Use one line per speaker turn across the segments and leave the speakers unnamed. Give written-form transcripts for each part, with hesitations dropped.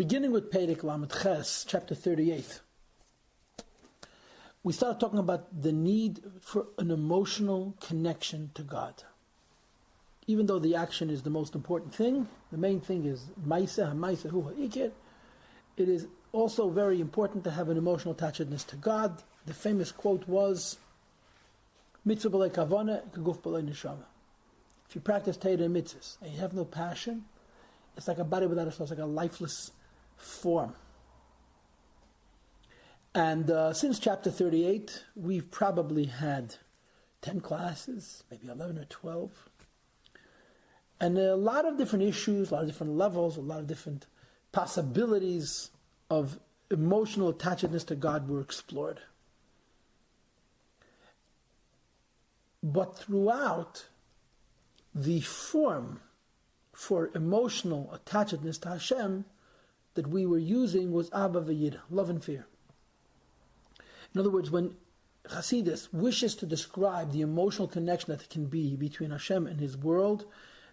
Beginning with Perek Lamed Ches, chapter 38, we started talking about the need for an emotional connection to God. Even though the action is the most important thing, the main thing is Maisa HaMaisa Hu HaIker, it is also very important to have an emotional attachedness to God. The famous quote was, Mitzvah b'lei kavana, kaguf b'lei neshama. If you practice Torah and mitzvahs and you have no passion, it's like a body without a soul, it's like a lifeless form. And since chapter 38, we've probably had 10 classes, maybe 11 or 12. And a lot of different issues, a lot of different levels, a lot of different possibilities of emotional attachedness to God were explored. But throughout, the form for emotional attachedness to Hashem that we were using was Abba v'Yira, love and fear. In other words, when Hasidus wishes to describe the emotional connection that can be between Hashem and His world,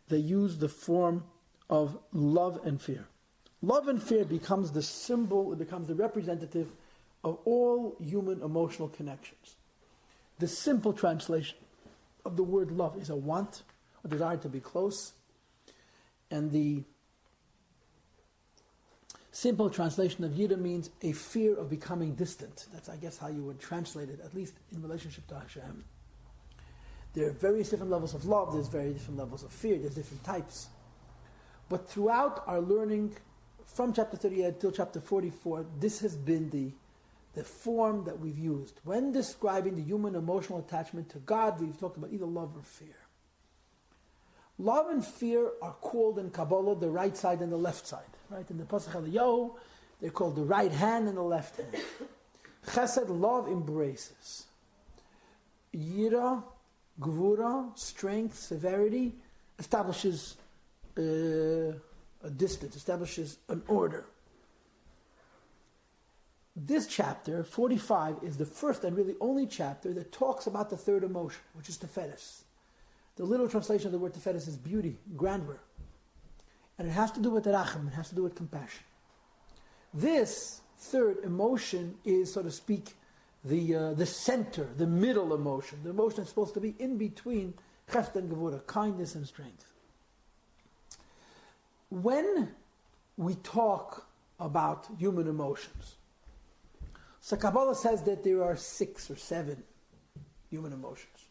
they use the form of love and fear. Love and fear becomes the symbol, it becomes the representative of all human emotional connections. The simple translation of the word love is a want, a desire to be close, and the simple translation of Yira means a fear of becoming distant. That's, I guess, how you would translate it, at least in relationship to Hashem. There are various different levels of love, there's various different levels of fear, there's different types. But throughout our learning, from chapter 38 till chapter 44, this has been the form that we've used. When describing the human emotional attachment to God, we've talked about either love or fear. Love and fear are called in Kabbalah the right side and the left side. Right? In the Pasach Eliyahu, they're called the right hand and the left hand. Chesed, love, embraces. Yira, Gvura, strength, severity, establishes a distance, establishes an order. This chapter, 45, is the first and really only chapter that talks about the third emotion, which is Tefedes. The literal translation of the word Tefedes is beauty, grandeur. And it has to do with Racham, it has to do with compassion. This third emotion is, so to speak, the center, the middle emotion, the emotion that's supposed to be in between Chesed and Gevura, kindness and strength. When we talk about human emotions, so Kabbalah says that there are 6 or 7 human emotions.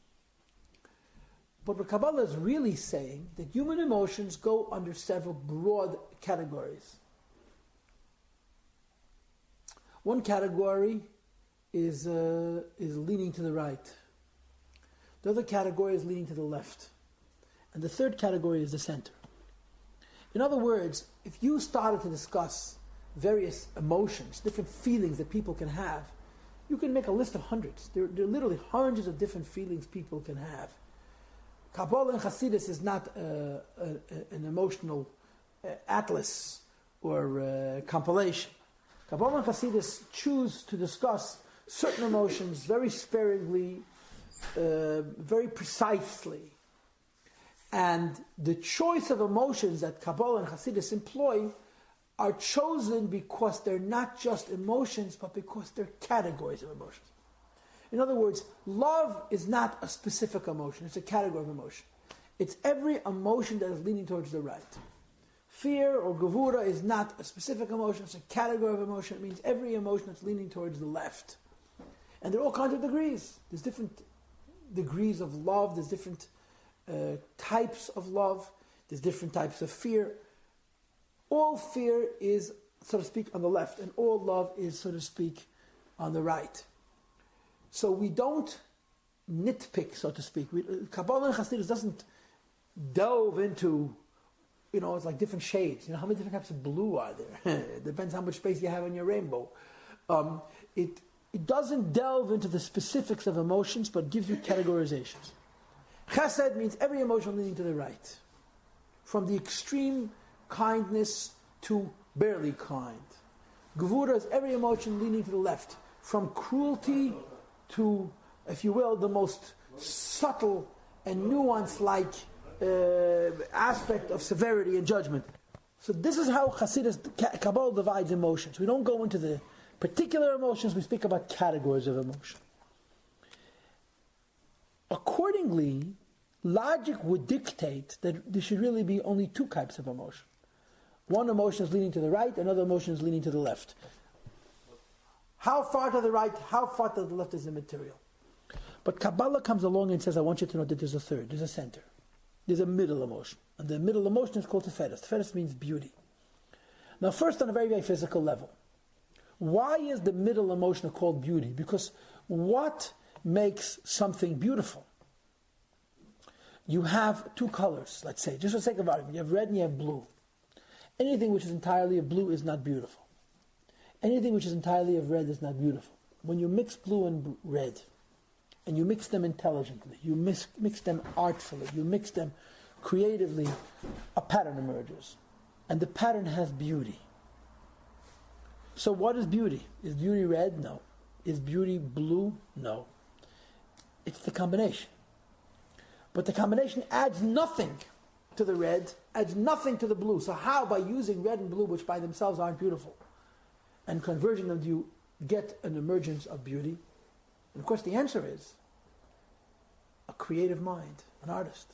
But what Kabbalah is really saying that human emotions go under several broad categories. One category is leaning to the right. The other category is leaning to the left. And the third category is the center. In other words, if you started to discuss various emotions, different feelings that people can have, you can make a list of hundreds. There are literally hundreds of different feelings people can have. Kabbalah and Hasidus is not an emotional atlas or compilation. Kabbalah and Hasidus choose to discuss certain emotions very sparingly, very precisely. And the choice of emotions that Kabbalah and Hasidus employ are chosen because they're not just emotions, but because they're categories of emotions. In other words, love is not a specific emotion, it's a category of emotion. It's every emotion that is leaning towards the right. Fear or Gevura is not a specific emotion, it's a category of emotion. It means every emotion that's leaning towards the left. And there are all kinds of degrees. There's different degrees of love, there's different types of love, there's different types of fear. All fear is, so to speak, on the left, and all love is, so to speak, on the right. So we don't nitpick, so to speak. Kabbalah and Hasidus doesn't delve into, it's like different shades. How many different types of blue are there? It depends how much space you have in your rainbow. It doesn't delve into the specifics of emotions, but gives you categorizations. Chesed means every emotion leaning to the right. From the extreme kindness to barely kind. Gevura is every emotion leaning to the left. From cruelty to, if you will, the most subtle and nuance-like aspect of severity and judgment. So this is how Hasidus Kabbalah divides emotions. We don't go into the particular emotions, we speak about categories of emotion. Accordingly, logic would dictate that there should really be only two types of emotion. One emotion is leaning to the right, another emotion is leaning to the left. How far to the right, how far to the left is immaterial. But Kabbalah comes along and says, I want you to know that there's a third, there's a center. There's a middle emotion. And the middle emotion is called Tiferes. Tiferes means beauty. Now first on a very, very physical level. Why is the middle emotion called beauty? Because what makes something beautiful? You have two colors, let's say, just for the sake of argument. You have red and you have blue. Anything which is entirely of blue is not beautiful. Anything which is entirely of red is not beautiful. When you mix blue and red, and you mix them intelligently, you mix them artfully, you mix them creatively, a pattern emerges. And the pattern has beauty. So what is beauty? Is beauty red? No. Is beauty blue? No. It's the combination. But the combination adds nothing to the red, adds nothing to the blue. So how, by using red and blue, which by themselves aren't beautiful, and converging them, do you get an emergence of beauty? And of course the answer is a creative mind, an artist.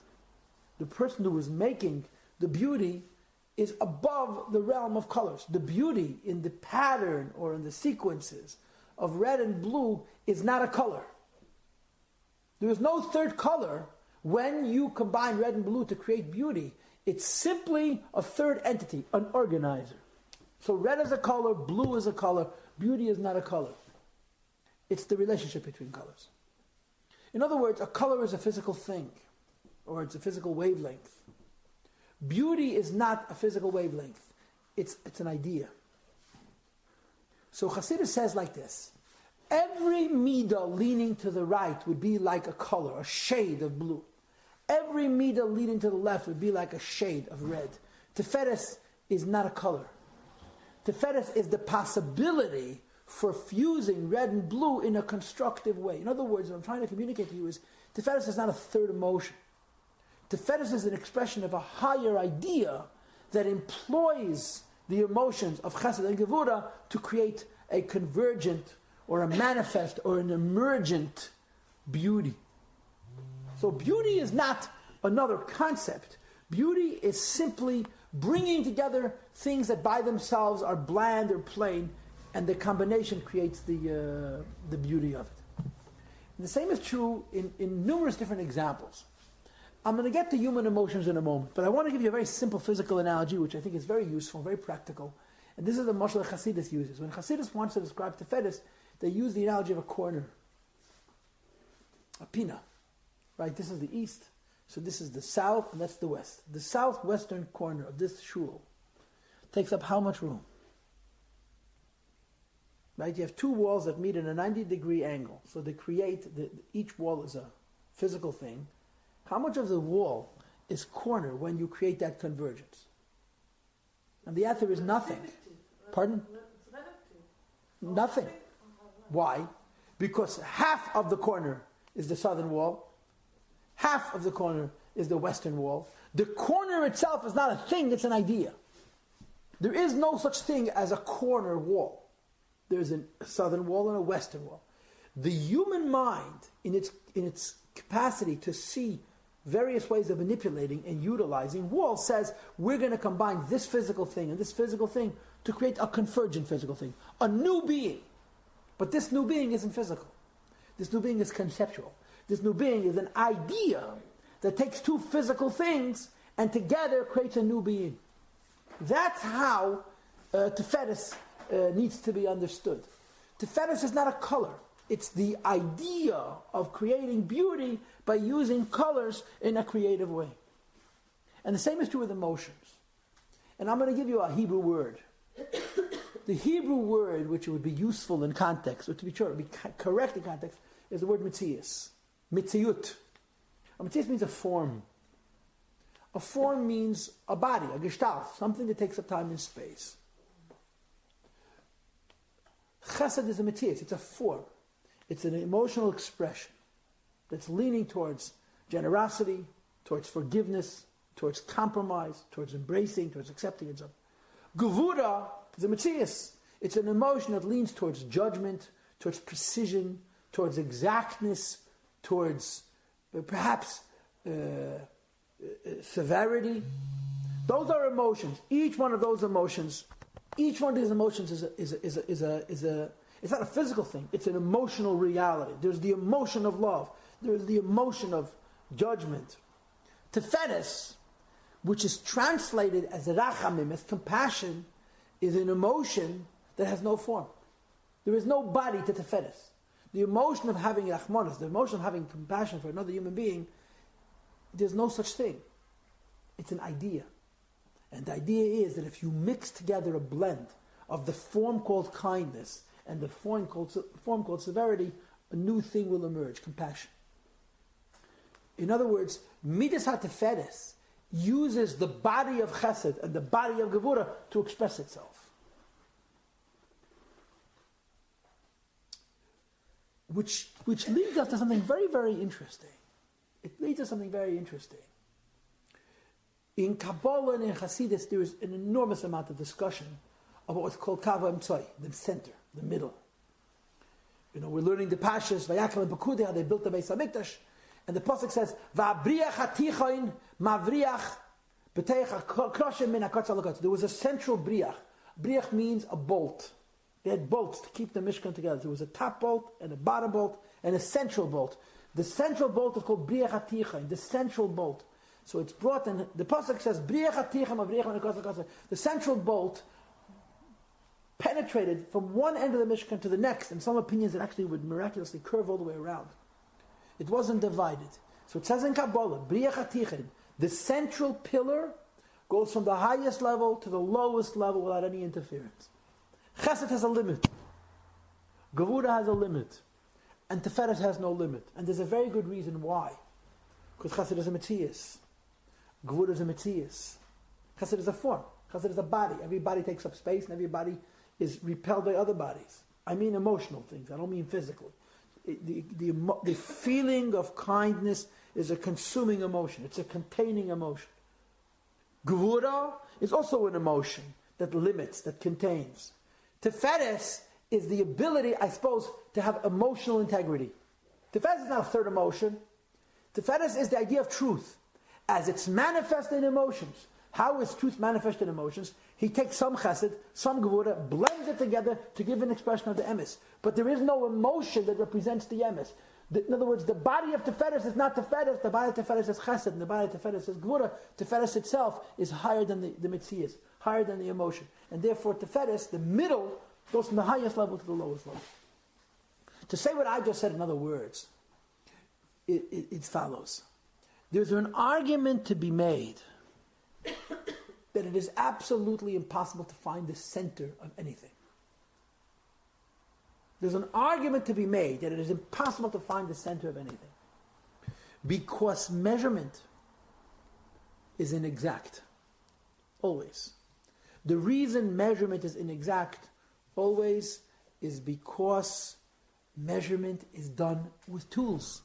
The person who is making the beauty is above the realm of colors. The beauty in the pattern or in the sequences of red and blue is not a color. There is no third color when you combine red and blue to create beauty. It's simply a third entity, an organizer. So red is a color, blue is a color, beauty is not a color. It's the relationship between colors. In other words, a color is a physical thing, or it's a physical wavelength. Beauty is not a physical wavelength. It's an idea. So Hasidus says like this: every midah leaning to the right would be like a color, a shade of blue. Every midah leaning to the left would be like a shade of red. Tiferes is not a color. Tiferes is the possibility for fusing red and blue in a constructive way. In other words, what I'm trying to communicate to you is Tiferes is not a third emotion. Tiferes is an expression of a higher idea that employs the emotions of Chesed and Gevura to create a convergent or a manifest or an emergent beauty. So beauty is not another concept. Beauty is simply bringing together things that by themselves are bland or plain, and the combination creates the beauty of it. And the same is true in numerous different examples. I'm going to get to human emotions in a moment, but I want to give you a very simple physical analogy, which I think is very useful, very practical. And this is the mashal Hasidus uses. When Hasidus wants to describe Tiferes, they use the analogy of a corner, a pina. Right? This is the east, so this is the south, and that's the west. The southwestern corner of this shul takes up how much room? Right? You have two walls that meet at a 90-degree angle, so they create, each wall is a physical thing. How much of the wall is corner when you create that convergence? And the answer is nothing. Pardon? Nothing. Why? Because half of the corner is the southern wall, half of the corner is the western wall. The corner itself is not a thing, it's an idea. There is no such thing as a corner wall. There's a southern wall and a western wall. The human mind, in its capacity to see various ways of manipulating and utilizing walls, says we're going to combine this physical thing and this physical thing to create a convergent physical thing, a new being. But this new being isn't physical. This new being is conceptual. This new being is an idea that takes two physical things and together creates a new being. That's how Tiferes needs to be understood. Tiferes is not a color. It's the idea of creating beauty by using colors in a creative way. And the same is true with emotions. And I'm going to give you a Hebrew word. The Hebrew word, which would be useful in context, or to be sure, be correct in context, is the word mitzias. Mitziyut. A mitzias means a form. A form means a body, a gestalt, something that takes up time and space. Chesed is a mitzias, it's a form. It's an emotional expression that's leaning towards generosity, towards forgiveness, towards compromise, towards embracing, towards accepting, and so on. Gevura is a metzias. It's an emotion that leans towards judgment, towards precision, towards exactness, towards perhaps severity. Those are emotions. Each one of these emotions is it's not a physical thing. It's an emotional reality. There's the emotion of love. There's the emotion of judgment. Tefedes, which is translated as rachamim, as compassion, is an emotion that has no form. There is no body to tefedes. The emotion of having rachmanos, the emotion of having compassion for another human being, there's no such thing. It's an idea. And the idea is that if you mix together a blend of the form called kindness and the form called severity, a new thing will emerge, compassion. In other words, Midas HaTefedes uses the body of Chesed and the body of Gevura to express itself. Which leads us to something very, very interesting. It leads us to something very interesting. In Kabbalah and in Hasidus, there is an enormous amount of discussion about what's called Kava Emtzai, the center, the middle. We're learning the Pashas, Vayakal and Bakudei, how they built the Beis HaMikdash. And the Pasuk says, Va'abriach hatichoin mavriach b'teich kroshem min hakotz halakotz. There was a central briach. Briach means a bolt. They had bolts to keep the Mishkan together. There was a top bolt and a bottom bolt and a central bolt. The central bolt is called briach hatichoin, the central bolt. So it's brought in, the Pasuk says, briach hatichoin mavriach min hakotz halakotz. The central bolt penetrated from one end of the Mishkan to the next. In some opinions, it actually would miraculously curve all the way around. It wasn't divided. So it says in Kabbalah, Briach HaTichin, the central pillar goes from the highest level to the lowest level without any interference. Chesed has a limit. Gevura has a limit. And Teferes has no limit. And there's a very good reason why. Because Chesed is a metzias. Gevura is a metzias. Chesed is a form. Chesed is a body. Every body takes up space and every body is repelled by other bodies. I mean emotional things. I don't mean physically. The feeling of kindness is a consuming emotion. It's a containing emotion. Gevura is also an emotion that limits, that contains. Teferes is the ability, I suppose, to have emotional integrity. Teferes is not a third emotion. Teferes is the idea of truth as it's manifested in emotions. How is truth manifested in emotions? He takes some chesed, some gevura, blends it together to give an expression of the emes. But there is no emotion that represents the emes. In other words, the body of Teferes is not Teferes, the body of Teferes is chesed, and the body of Teferes is gevura. Teferes itself is higher than the metzias, higher than the emotion. And therefore Teferes, the middle, goes from the highest level to the lowest level. To say what I just said in other words, it follows. There's an argument to be made that it is absolutely impossible to find the center of anything. There's an argument to be made that it is impossible to find the center of anything. Because measurement is inexact. Always. The reason measurement is inexact always is because measurement is done with tools.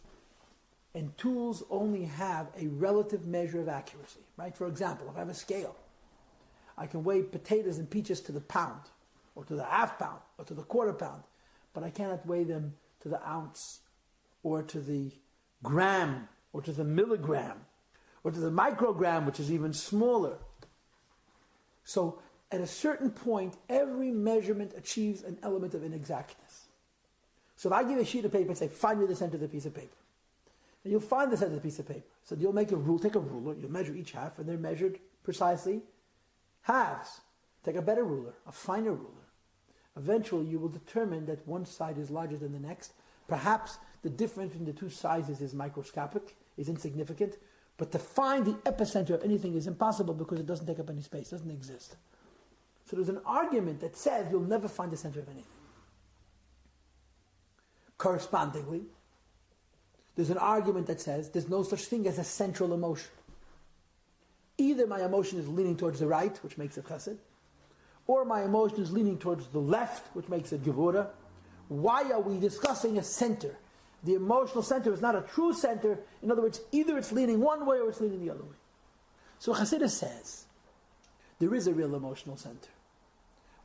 And tools only have a relative measure of accuracy. Right? For example, if I have a scale, I can weigh potatoes and peaches to the pound, or to the half pound, or to the quarter pound, but I cannot weigh them to the ounce, or to the gram, or to the milligram, or to the microgram, which is even smaller. So, at a certain point, every measurement achieves an element of inexactness. So if I give a sheet of paper and say, find me the center of the piece of paper, and you'll find the center of the piece of paper. So you'll make a rule, take a ruler, you'll measure each half, and they're measured precisely halves. Take a better ruler, a finer ruler. Eventually you will determine that one side is larger than the next. Perhaps the difference in the two sizes is microscopic, is insignificant, but to find the epicenter of anything is impossible because it doesn't take up any space, doesn't exist. So there's an argument that says you'll never find the center of anything. Correspondingly, there's an argument that says there's no such thing as a central emotion. Either my emotion is leaning towards the right, which makes it chesed, or my emotion is leaning towards the left, which makes it gevura. Why are we discussing a center? The emotional center is not a true center. In other words, either it's leaning one way or it's leaning the other way. So Chassidus says, there is a real emotional center.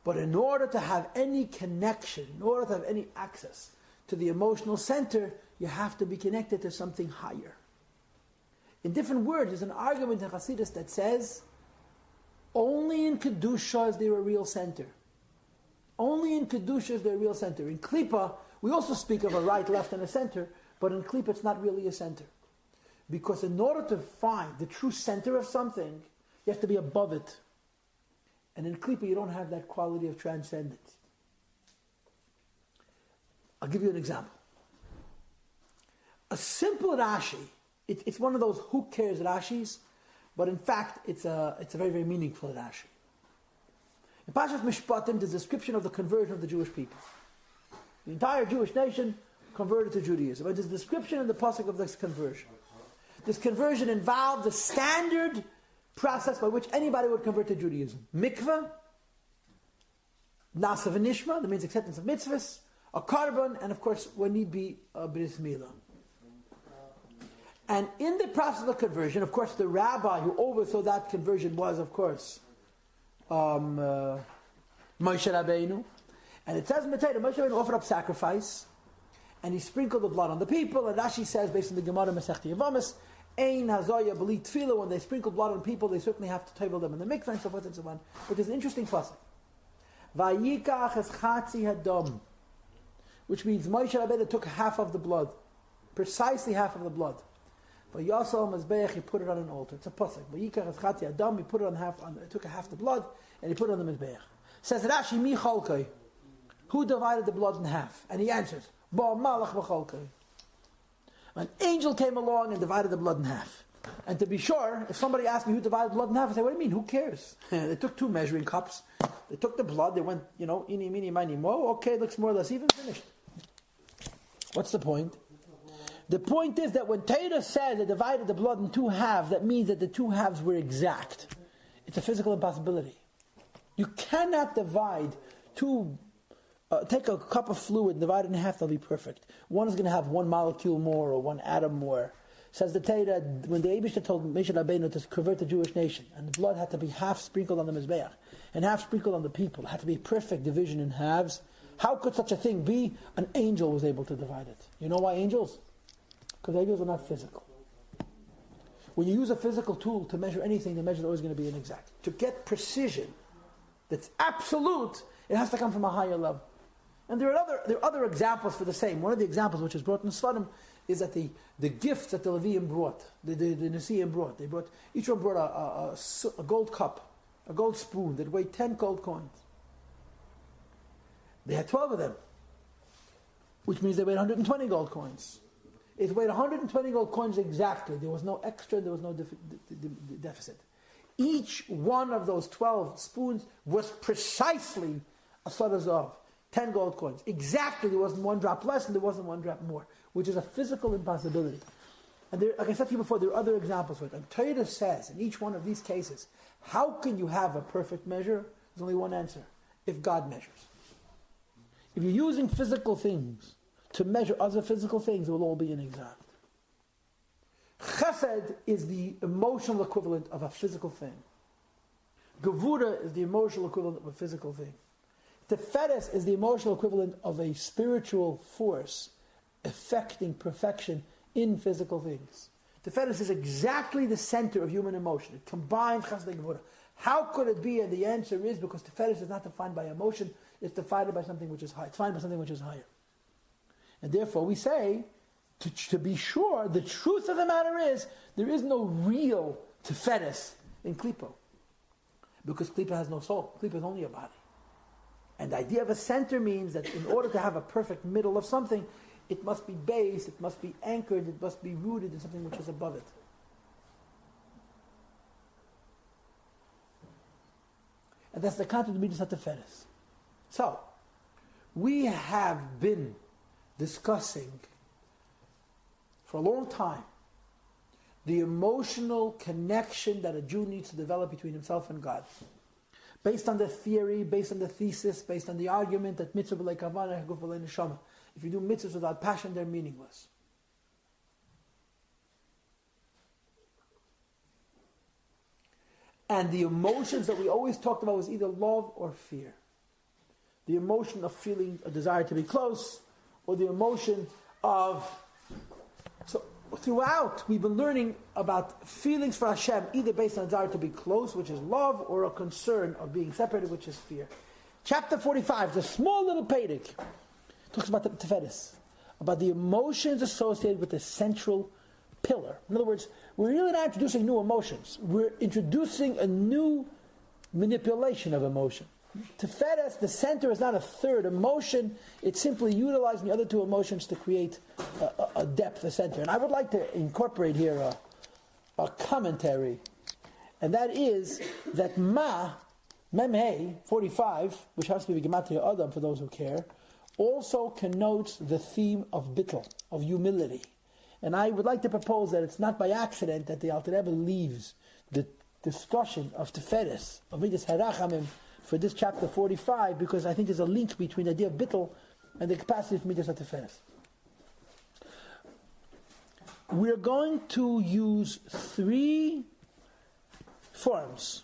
But in order to have any connection, in order to have any access to the emotional center, you have to be connected to something higher. In different words, there's an argument in Hasidus that says, only in Kedusha is there a real center. Only in Kedusha is there a real center. In Klippa, we also speak of a right, left, and a center, but in Klippa it's not really a center. Because in order to find the true center of something, you have to be above it. And in Klippa you don't have that quality of transcendence. I'll give you an example. A simple Rashi, it's one of those who cares Rashis, but in fact it's a very, very meaningful Rashi. In Parshas Mishpatim, the description of the conversion of the Jewish people. The entire Jewish nation converted to Judaism. But there's a description in the pasuk of this conversion. This conversion involved the standard process by which anybody would convert to Judaism. Mikveh, Nasa v'nishma, that means acceptance of mitzvahs, a korban, and of course, when need be, a bris milah. And in the process of conversion, of course, the rabbi who oversaw that conversion was, of course, Moshe Rabbeinu. And it says in the Torah, Moshe Rabbeinu offered up sacrifice, and he sprinkled the blood on the people. And Rashi says, based on the Gemara Masechta Yevamos, Ein hazoya b'li tefillah, when they sprinkle blood on people, they certainly have to table them in the mikveh and so forth and so on. But there's an interesting pasuk. Vayikach es chatzi hadam, which means Moshe Rabbeinu took half of the blood, precisely half of the blood. Vayasal mazbeach, he put it on an altar. It's a pasuk. Vayikach es chatzi hadam, he put it on half. He took half the blood and he put it on the mizbeach. Says Rashi, mi chalkai, who divided the blood in half? And he answers, Ba malach v'chalkai. An angel came along and divided the blood in half. And to be sure, if somebody asked me who divided the blood in half, I say, what do you mean? Who cares? They took 2 measuring cups. They took the blood. They went, eeny, meeny, miny, mo. Okay, looks more or less even. Finished. What's the point? The point is that when Torah says they divided the blood in 2 halves, that means that the 2 halves were exact. It's a physical impossibility. You cannot divide 2. Take a cup of fluid, divide it in half, they'll be perfect. One is going to have 1 molecule more or 1 atom more. Says the Torah, when the Eibishter told Moshe Rabbeinu to convert the Jewish nation, and the blood had to be half sprinkled on the Mizbeach, and half sprinkled on the people, it had to be perfect division in halves. How could such a thing be? An angel was able to divide it. You know why angels? Because angels are not physical. When you use a physical tool to measure anything, the measure is always going to be inexact. To get precision that's absolute, it has to come from a higher level. And there are other examples for the same. One of the examples which is brought in Sfarim is that the gifts that the Leviim brought, the Nesiim brought, each one brought a gold cup, a gold spoon that weighed 10 gold coins. They had 12 of them, which means they weighed 120 gold coins. It weighed 120 gold coins exactly. There was no extra, there was no deficit. Each one of those 12 spoons was precisely a sod of 10 gold coins. Exactly, there wasn't 1 drop less and there wasn't 1 drop more, which is a physical impossibility. And there, like I said to you before, there are other examples for it. And Torah says, in each one of these cases, how can you have a perfect measure? There's only one answer. If God measures. If you're using physical things to measure other physical things, it will all be inexact. Chesed is the emotional equivalent of a physical thing. Gevura is the emotional equivalent of a physical thing. Tiferes is the emotional equivalent of a spiritual force affecting perfection in physical things. Tiferes is exactly the center of human emotion. It combines Chesed and Gevura. How could it be? And the answer is because Tiferes is not defined by emotion, it's defined by something which is high. It's defined by something which is higher. And therefore we say, to be sure, the truth of the matter is, there is no real Tiferes in Klippa. Because Klippa has no soul. Klippa is only a body. And the idea of a center means that in order to have a perfect middle of something, it must be based, it must be anchored, it must be rooted in something which is above it. And that's the content of Midas HaTiferes. So, we have been discussing for a long time the emotional connection that a Jew needs to develop between himself and God. Based on the theory, based on the thesis, based on the argument that mitzvah b'lei kavana, guf b'lei neshama. If you do mitzvahs without passion, they're meaningless. And the emotions that we always talked about was either love or fear. the emotion of feeling a desire to be close, or the emotion of... So throughout, we've been learning about feelings for Hashem, either based on a desire to be close, which is love, or a concern of being separated, which is fear. Chapter 45, the small little Pedic, talks about the Tefedes, about the emotions associated with the central pillar. In other words, we're really not introducing new emotions. We're introducing a new manipulation of emotion. Tefedes, the center, is not a third emotion. It's simply utilizing the other two emotions to create a depth, a center. And I would like to incorporate here a commentary, and that is that Memhei 45, which has to be Gematria Adam for those who care, also connotes the theme of bittul, of humility. And I would like to propose that it's not by accident that the Alter Rebbe leaves the discussion of Tefedes, of Midas Harachamim, for this chapter 45, because I think there's a link between the idea of bittul and the capacity of Midas Tefedes. We're going to use 3 forms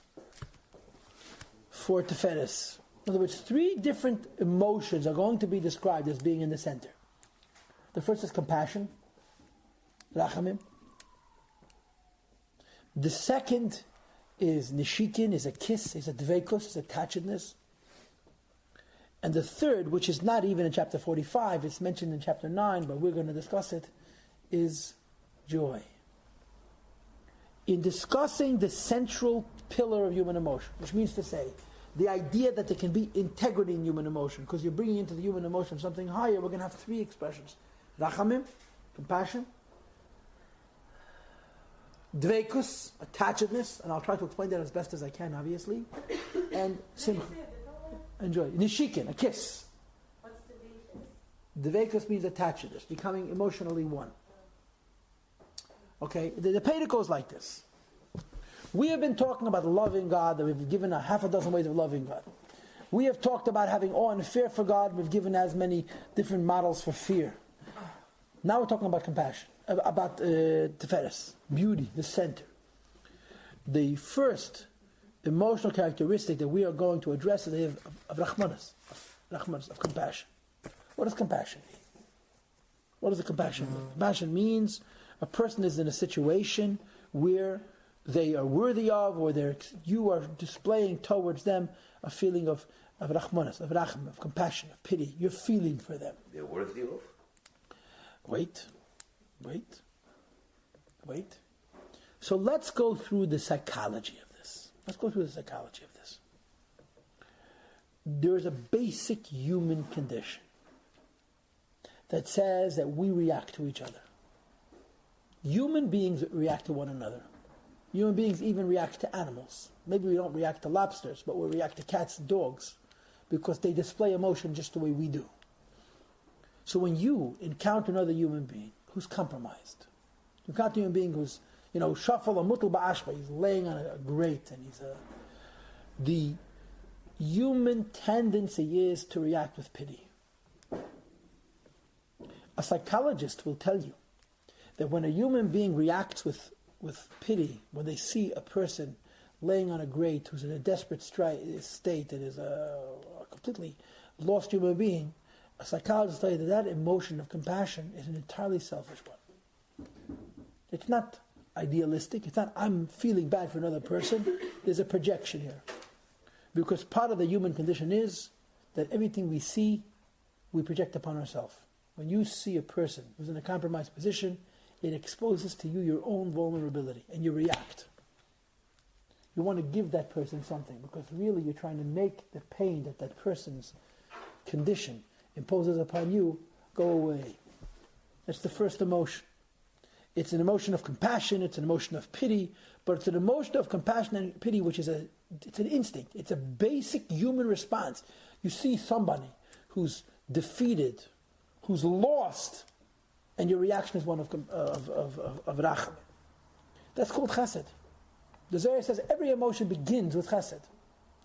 for Tefedes. In other words, 3 different emotions are going to be described as being in the center. The first is compassion, Rachamim. The second is Nishikin, is a kiss, is a dveikus, is attachedness. And the third, which is not even in chapter 45, it's mentioned in chapter 9, but we're going to discuss it, is joy. In discussing the central pillar of human emotion, which means to say, the idea that there can be integrity in human emotion, because you're bringing into the human emotion something higher, we're going to have 3 expressions. Rachamim, compassion. Dveikus, attachedness, and I'll try to explain that as best as I can, obviously. And simcha, enjoy. Nishikin, a kiss.
What's dveikus?
Dveikus means attachedness, becoming emotionally one. Okay, the Pedic goes like this. We have been talking about loving God, that we've given a half a dozen ways of loving God. We have talked about having awe and fear for God, we've given as many different models for fear. Now we're talking about compassion, about Tefedes, beauty, the center. The first emotional characteristic that we are going to address is the idea of Rachmanas, of compassion. What does compassion mean? What does the compassion mean? Compassion means a person is in a situation where they are worthy of, or you are displaying towards them a feeling of Rachmanas, of Rachem, of compassion, of pity. You're feeling for them.
They're worthy of?
Wait. So let's go through the psychology of this. There is a basic human condition that says that we react to each other. Human beings react to one another. Human beings even react to animals. Maybe we don't react to lobsters, but we react to cats and dogs because they display emotion just the way we do. So when you encounter another human being who's compromised, you encounter a human being who's, shafal or mutal ba'ashba, he's laying on a grate, and the human tendency is to react with pity. A psychologist will tell you that when a human being reacts with pity, when they see a person laying on a grate who's in a desperate state and is a completely lost human being, a psychologist will tell you that emotion of compassion is an entirely selfish one. It's not idealistic. It's not, I'm feeling bad for another person. There's a projection here. Because part of the human condition is that everything we see, we project upon ourselves. When you see a person who's in a compromised position, it exposes to you your own vulnerability, and you react. You want to give that person something, because really you're trying to make the pain that that person's condition imposes upon you go away. That's the first emotion. It's an emotion of compassion, it's an emotion of pity, but it's an emotion of compassion and pity which is it's an instinct. It's a basic human response. You see somebody who's defeated, who's lost, and your reaction is one of rachem. That's called chesed. The Zohar says every emotion begins with chesed.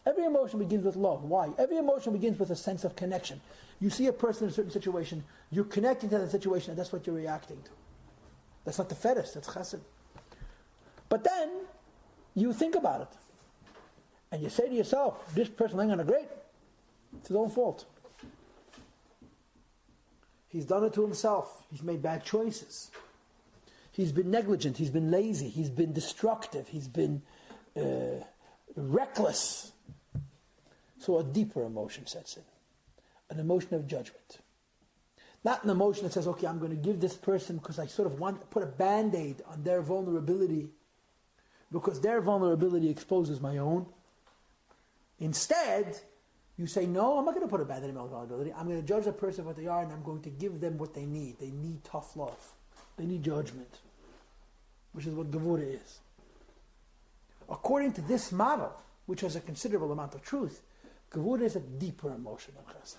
Every emotion begins with love. Why? Every emotion begins with a sense of connection. You see a person in a certain situation, you're connecting to that situation, and that's what you're reacting to. That's not the fetish, that's chesed. But then, you think about it. And you say to yourself, this person laying on a grate, It's his own fault. He's done it to himself. He's made bad choices. He's been negligent. He's been lazy. He's been destructive. He's been reckless. So a deeper emotion sets in. An emotion of judgment. Not an emotion that says, okay, I'm going to give this person because I sort of want to put a Band-Aid on their vulnerability because their vulnerability exposes my own. Instead, you say, no, I'm not going to put a Band-Aid on my vulnerability. I'm going to judge the person for what they are and I'm going to give them what they need. They need tough love. They need judgment, which is what Gevura is. According to this model, which has a considerable amount of truth, Gevura is a deeper emotion of Chesed.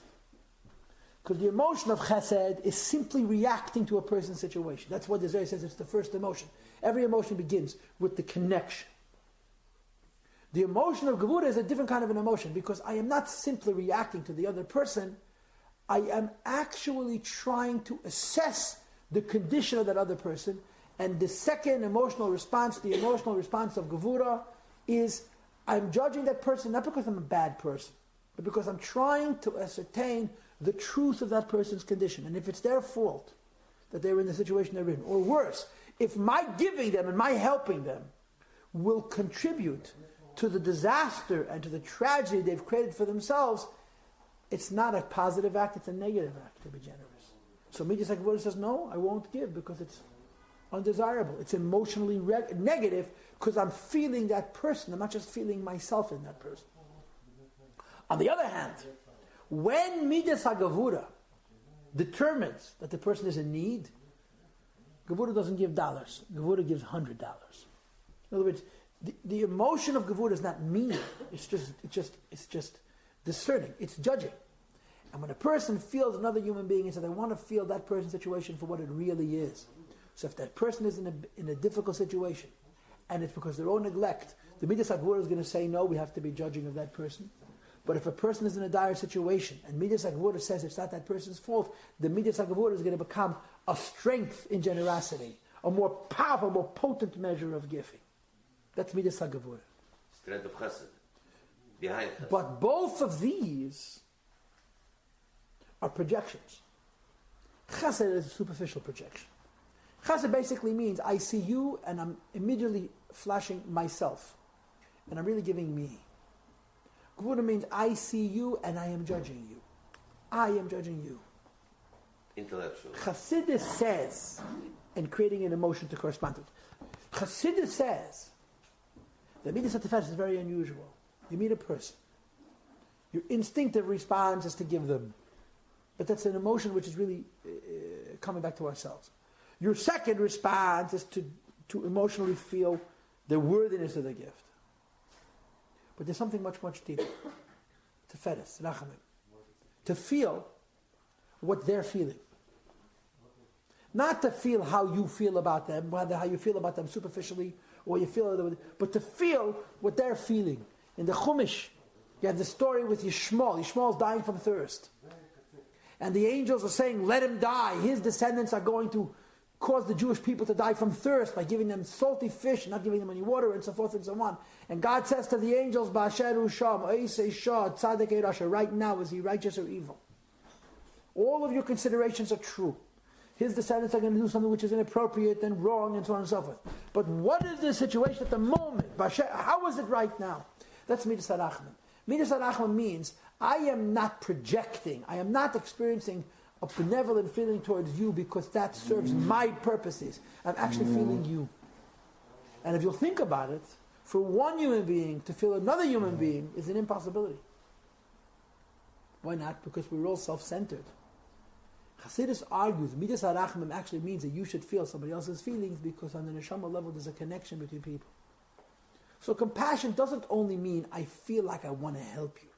Because the emotion of Chesed is simply reacting to a person's situation. That's what the Zohar says, it's the first emotion. Every emotion begins with the connection. The emotion of Gevura is a different kind of an emotion because I am not simply reacting to the other person, I am actually trying to assess the condition of that other person. And the second emotional response, the emotional response of Gevura, is I'm judging that person not because I'm a bad person, but because I'm trying to ascertain the truth of that person's condition. And if it's their fault that they're in the situation they're in, or worse, if my giving them and my helping them will contribute to the disaster and to the tragedy they've created for themselves, it's not a positive act, it's a negative act to be generous. So Midas HaGevura says, no, I won't give because it's undesirable. It's emotionally negative because I'm feeling that person. I'm not just feeling myself in that person. On the other hand, when Midas HaGevura determines that the person is in need, Gevura doesn't give dollars. Gevura gives $100. In other words, the emotion of Gevura is not mean. It's just discerning. It's judging. And when a person feels another human being, he says, I want to feel that person's situation for what it really is. So if that person is in a difficult situation, and it's because of their own neglect, the Midas HaGevura is going to say, no, we have to be judging of that person. But if a person is in a dire situation, and Midas HaGevura says it's not that person's fault, the Midas HaGevura is going to become a strength in generosity, a more powerful, more potent measure of giving. That's Midas HaGevura.
Strength of Chesed. Behind Chesed.
But both of these are projections. Chesed is a superficial projection. Chesed basically means I see you and I'm immediately flashing myself. And I'm really giving me. Gevura means I see you and I am judging you. I am judging you.
Intellectual.
Chassidus says, and creating an emotion to correspond to it. Chassidus says that Midas HaTiferet is very unusual. You meet a person. Your instinctive response is to give them. But that's an emotion which is really coming back to ourselves. Your second response is to emotionally feel the worthiness of the gift. But there's something much, much deeper. Tefedes, Rachamim. To feel what they're feeling. Not to feel how you feel about them, whether how you feel about them superficially, or you feel, but to feel what they're feeling. In the Chumash, you have the story with Yishmael. Yishmael's dying from thirst. And the angels are saying, let him die. His descendants are going to cause the Jewish people to die from thirst by giving them salty fish, not giving them any water, and so forth and so on. And God says to the angels, Ba'asher Sham, Oisei Shah, Tzaddik Rasha, right now, is he righteous or evil? All of your considerations are true. His descendants are going to do something which is inappropriate and wrong and so on and so forth. But what is the situation at the moment? How is it right now? That's Midas HaRachman. Midas HaRachman means I am not projecting, I am not experiencing a benevolent feeling towards you because that serves my purposes. I'm actually feeling you. And if you'll think about it, for one human being to feel another human being is an impossibility. Why not? Because we're all self-centered. Chassidus argues, Midas HaRachman actually means that you should feel somebody else's feelings because on the neshama level there's a connection between people. So compassion doesn't only mean I feel like I want to help you.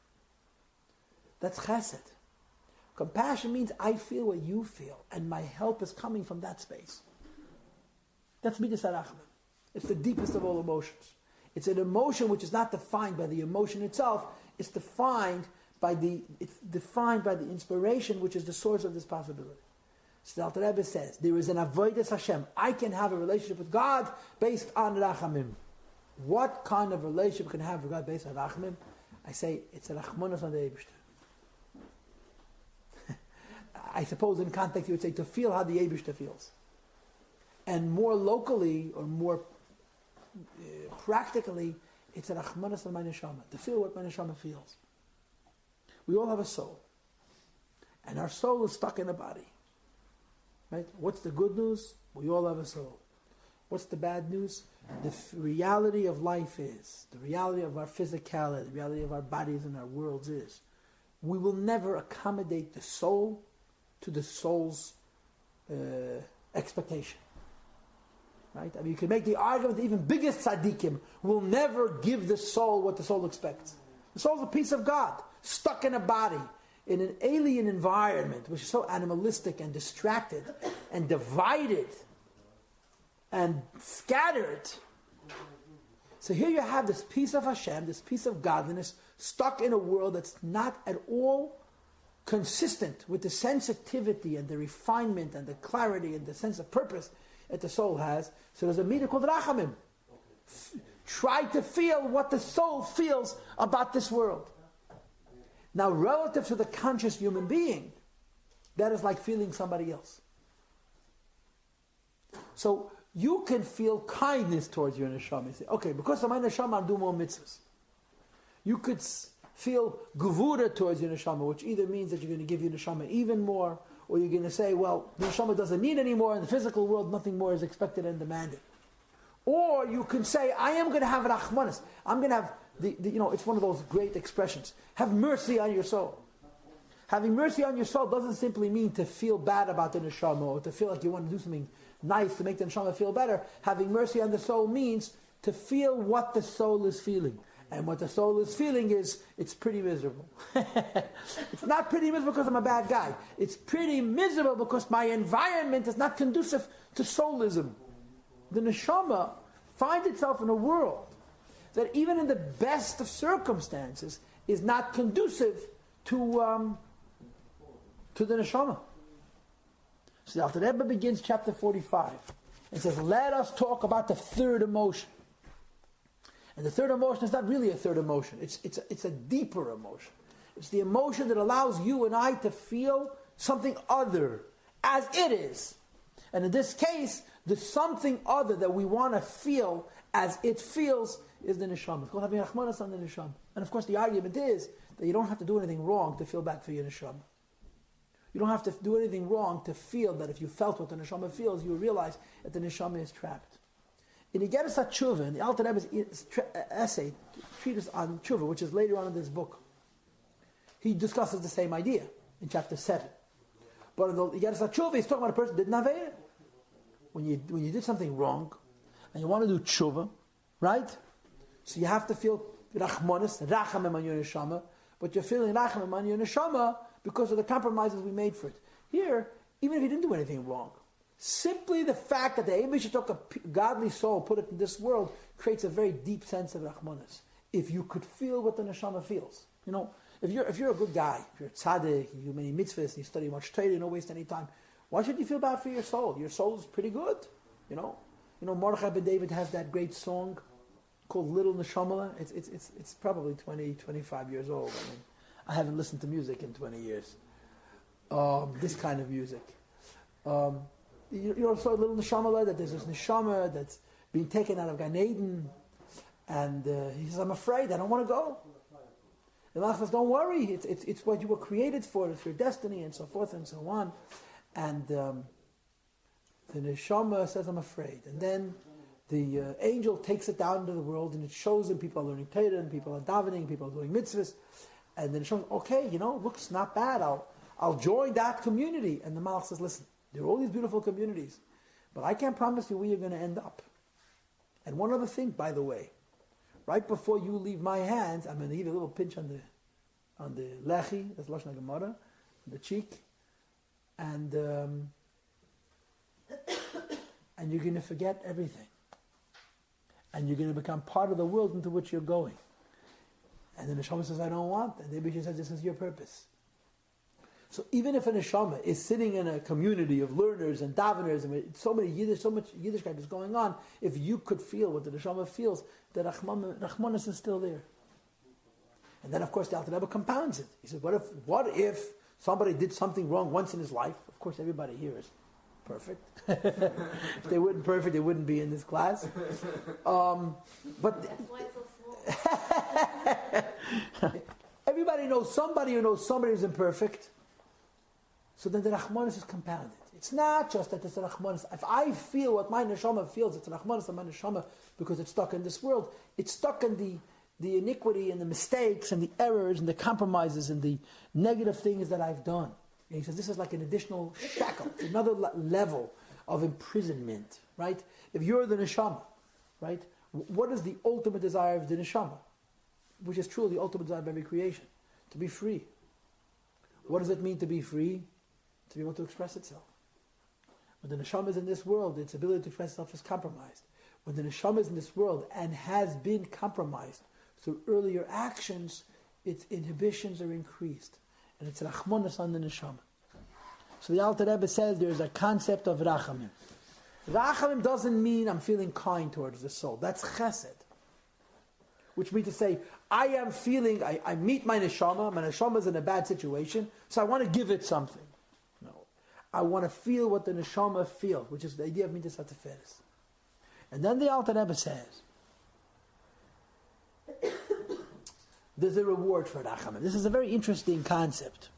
That's chesed. Compassion means I feel what you feel, and my help is coming from that space. That's Midas HaRachman. It's the deepest of all emotions. It's an emotion which is not defined by the emotion itself. It's defined by the inspiration which is the source of this possibility. So the Alter Rebbe says there is an avodas Hashem. I can have a relationship with God based on rachamim. What kind of relationship can I have with God based on rachamim? I say it's a rachmanos on the Eibishter. I suppose in context you would say to feel how the Eibishter feels. And more locally, or more practically, it's a rachmanas al my neshama, to feel what my neshama feels. We all have a soul. And our soul is stuck in a body. Right? What's the good news? We all have a soul. What's the bad news? The reality of life is, the reality of our physicality, the reality of our bodies and our worlds is, we will never accommodate the soul to the soul's expectation. Right? I mean, you can make the argument that even biggest tzaddikim will never give the soul what the soul expects. The soul is a piece of God, stuck in a body, in an alien environment, which is so animalistic and distracted and divided and scattered. So here you have this piece of Hashem, this piece of godliness, stuck in a world that's not at all consistent with the sensitivity and the refinement and the clarity and the sense of purpose that the soul has. So there's a meter called Rachamim. Try to feel what the soul feels about this world. Now, relative to the conscious human being, that is like feeling somebody else. So you can feel kindness towards your neshama. You say, okay, because of my neshama, I'll do more mitzvahs. You could feel gevura towards your neshama, which either means that you're going to give your neshama even more, or you're going to say, well, the neshama doesn't need any more. In the physical world, nothing more is expected and demanded. Or you can say, I am going to have rachmanis. I'm going to have, it's one of those great expressions. Have mercy on your soul. Having mercy on your soul doesn't simply mean to feel bad about the neshama, or to feel like you want to do something nice to make the neshama feel better. Having mercy on the soul means to feel what the soul is feeling. And what the soul is feeling is, it's pretty miserable. It's not pretty miserable because I'm a bad guy. It's pretty miserable because my environment is not conducive to soulism. The neshama finds itself in a world that even in the best of circumstances is not conducive to the neshama. So the Alter Rebbe begins chapter 45 and says, let us talk about the third emotion. And the third emotion is not really a third emotion. It's a deeper emotion. It's the emotion that allows you and I to feel something other as it is. And in this case, the something other that we want to feel as it feels is the neshama. It's called having rachmanas on the neshama. And of course the argument is that you don't have to do anything wrong to feel bad for your neshama. You don't have to do anything wrong to feel that if you felt what the neshama feels, you realize that the neshama is trapped. In Igeres HaTshuva, in the Alter Rebbe's essay, treatise on tshuva, which is later on in this book, he discusses the same idea in chapter 7. But in the Igeres HaTshuva, he's talking about a person who did naveir. When you did something wrong, and you want to do tshuva, right? So you have to feel rachmanis, rachamim on your neshama, but you're feeling rachamim on your neshama because of the compromises we made for it. Here, even if you didn't do anything wrong, simply the fact that the Eibishter took a godly soul, put it in this world, creates a very deep sense of rachmanis. If you could feel what the neshama feels, if you're a good guy, if you're a tzaddik, you do many mitzvahs, you study much Torah, you don't waste any time, why should you feel bad for your soul? Your soul is pretty good, Mordechai ben David has that great song called Little Neshama. It's probably 20, 25 years old. I mean, I haven't listened to music in 20 years. This kind of music. So Little Neshama, that there's this Neshama that's being taken out of Gan Eden, and he says, I'm afraid, I don't want to go. The Malach says, don't worry, it's what you were created for, it's your destiny, and so forth and so on. And the Neshama says, I'm afraid. And then the angel takes it down into the world, and it shows him people are learning Torah, and people are davening, people are doing mitzvahs. And then it shows, okay, looks not bad, I'll join that community. And the Malach says, listen, there are all these beautiful communities, but I can't promise you where you're going to end up. And one other thing, by the way, right before you leave my hands, I'm going to give you a little pinch on the lechi, that's Lashon Gemara, the cheek, and you're going to forget everything. And you're going to become part of the world into which you're going. And the neshama says, I don't want. And the Rebbe says, this is your purpose. So even if a neshama is sitting in a community of learners and daveners, and so much Yiddishkeit is going on, if you could feel what the neshama feels, the Rachmanis is still there. And then of course the Alter Rebbe compounds it. He says, what if Somebody did something wrong once in his life. Of course, everybody here is perfect. If they weren't perfect, they wouldn't be in this class. But
That's why it's so small.
everybody knows somebody who knows somebody who's imperfect. So then the Rachmanis is compounded. It's not just that it's a Rachmanis. If I feel what my neshama feels, it's a Rachmanis of my neshama because it's stuck in this world. It's stuck in the iniquity and the mistakes and the errors and the compromises and the negative things that I've done. And he says this is like an additional shackle, another level of imprisonment, right? If you're the neshama, right? What is the ultimate desire of the neshama? Which is truly the ultimate desire of every creation, to be free. What does it mean to be free? To be able to express itself. When the neshama is in this world, its ability to express itself is compromised. When the neshama is in this world and has been compromised through earlier actions, its inhibitions are increased. And it's rachmanas on the neshama. So the Alter Rebbe says there's a concept of rachamim. Rachamim doesn't mean I'm feeling kind towards the soul. That's chesed. Which means to say, I am feeling, I meet my neshama is in a bad situation, so I want to give it something. No. I want to feel what the neshama feels, which is the idea of midas hatiferes. And then the Alter Rebbe says, there's a reward for rachamim. This is a very interesting concept.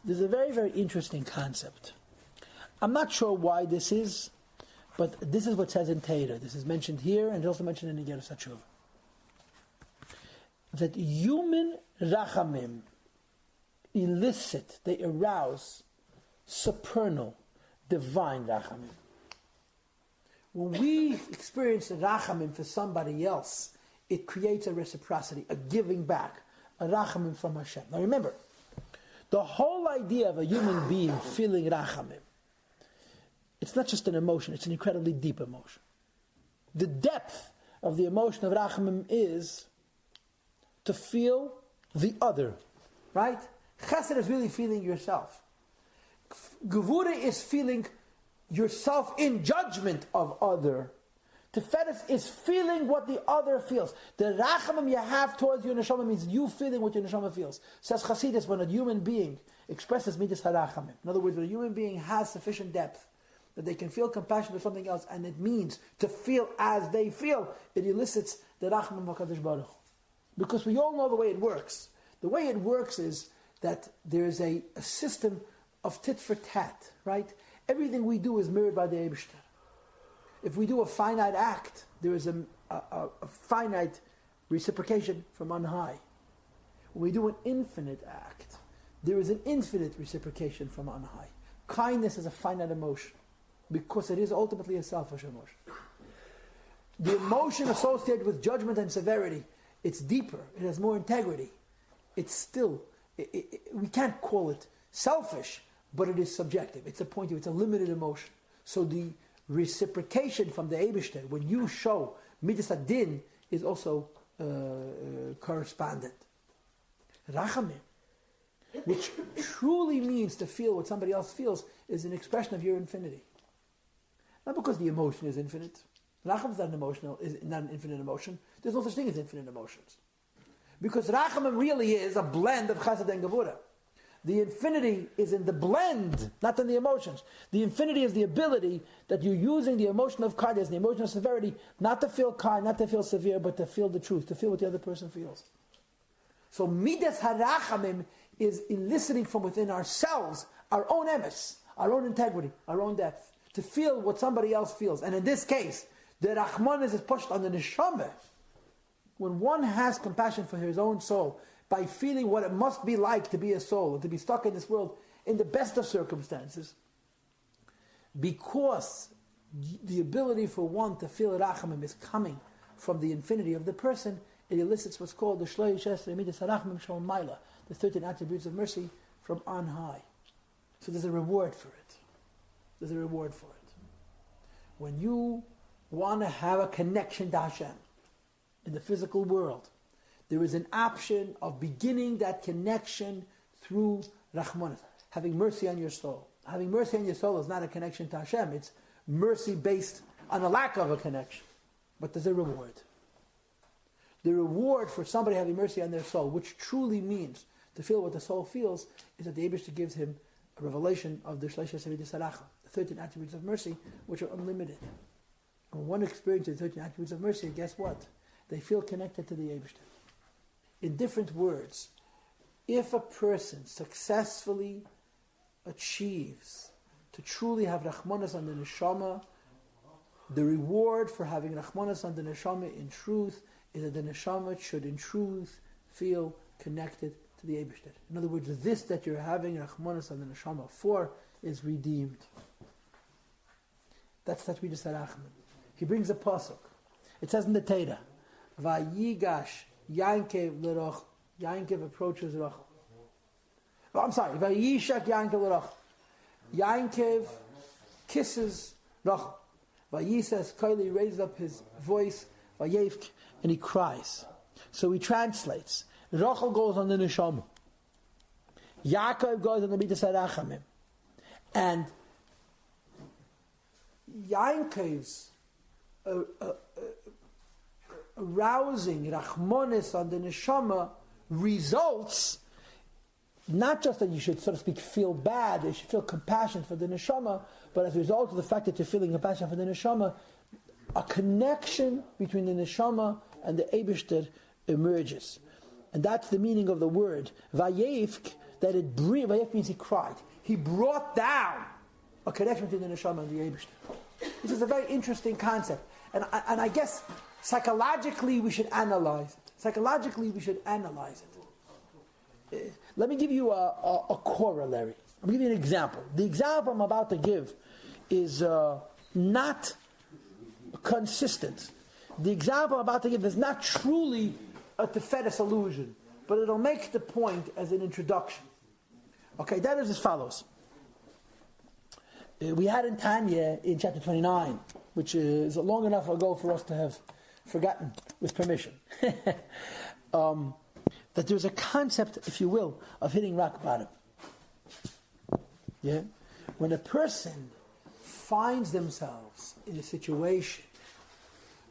This is a very, very interesting concept. I'm not sure why this is, but this is what it says in Torah. This is mentioned here, and it's also mentioned in the Igeres HaTshuva. That human rachamim elicit, they arouse supernal, divine rachamim. When we experience a rachamim for somebody else, it creates a reciprocity, a giving back, a rachamim from Hashem. Now remember, the whole idea of a human being feeling rachamim, it's not just an emotion, it's an incredibly deep emotion. The depth of the emotion of rachamim is to feel the other, right? Chesed is really feeling yourself. Gevura is feeling yourself in judgment of other. Tiferes is feeling what the other feels. The rachamim you have towards your neshama means you feeling what your neshama feels. Says Chassidus, when a human being expresses midas harachamim, in other words, when a human being has sufficient depth that they can feel compassion for something else, and it means to feel as they feel, it elicits the rachamim HaKadosh Baruch Hu. Because we all know the way it works. The way it works is that there is a system of tit for tat, right? Everything we do is mirrored by the Eibishter. If we do a finite act, there is a finite reciprocation from on high. When we do an infinite act, there is an infinite reciprocation from on high. Kindness is a finite emotion because it is ultimately a selfish emotion. The emotion associated with judgment and severity, it's deeper, it has more integrity. It's still, we can't call it selfish, but it is subjective. It's a point of, it's a limited emotion. So the reciprocation from the Eibishter, when you show midas hadin, is also correspondent. Rachamim, which truly means to feel what somebody else feels, is an expression of your infinity. Not because the emotion is infinite. Rachamim is not an infinite emotion. There's no such thing as infinite emotions. Because Rachamim really is a blend of Chesed and Gevura. The infinity is in the blend, not in the emotions. The infinity is the ability that you're using the emotion of kindness, the emotion of severity, not to feel kind, not to feel severe, but to feel the truth, to feel what the other person feels. So midas harachamim is eliciting from within ourselves our own emes, our own integrity, our own depth, to feel what somebody else feels. And in this case, the rachmanis is pushed on the neshama. When one has compassion for his own soul, by feeling what it must be like to be a soul, and to be stuck in this world in the best of circumstances, because the ability for one to feel rachamim is coming from the infinity of the person, it elicits what's called the shloish esrei midas harachamim shel maila, the 13 attributes of mercy from on high. So there's a reward for it. There's a reward for it. When you want to have a connection to Hashem in the physical world, there is an option of beginning that connection through Rachmanis, having mercy on your soul. Having mercy on your soul is not a connection to Hashem, it's mercy based on a lack of a connection. But there's a reward. The reward for somebody having mercy on their soul, which truly means to feel what the soul feels, is that the Eibishter gives him a revelation of the Shleisha Sevidas Haracha, the 13 attributes of mercy, which are unlimited. And one experience of the 13 attributes of mercy, guess what? They feel connected to the Eibishter. In different words, if a person successfully achieves to truly have Rachmanas on the Neshama, the reward for having Rachmanas on the Neshama in truth is that the Neshama should in truth feel connected to the Eibishter. In other words, this that you're having Rachmanas on the Neshama for is redeemed. That's Tachmidas HaRachman. He brings a pasuk. It says in the Torah, Vayigash Yankev L'roch. Yankev approaches Roch. Oh, I'm sorry. Vayishak Yankev L'roch. Yankev kisses Roch. Vayisas Koili raises up his voice. Vayevk, and he cries. So he translates. Rochel goes on the Neshama. Yaakov goes on the Midas HaRachamim. And Yankov's arousing Rachmanis on the Neshama results not just that you should, so to speak, feel bad, you should feel compassion for the Neshama, but as a result of the fact that you're feeling compassion for the Neshama, a connection between the Neshama and the Eibishter emerges. And that's the meaning of the word Vayevk, that it breathed. Vayevk means he cried. He brought down a connection between the Neshama and the Eibishter. This is a very interesting concept. And I guess psychologically we should analyze it. Let me give you a corollary. I'm going to give you an example. The example I'm about to give is not consistent. The example I'm about to give is not truly a Tefedes allusion, but it'll make the point as an introduction. Okay, that is as follows. We had in Tanya in chapter 29, which is long enough ago for us to have forgotten, with permission, that there's a concept, if you will, of hitting rock bottom. Yeah? When a person finds themselves in a situation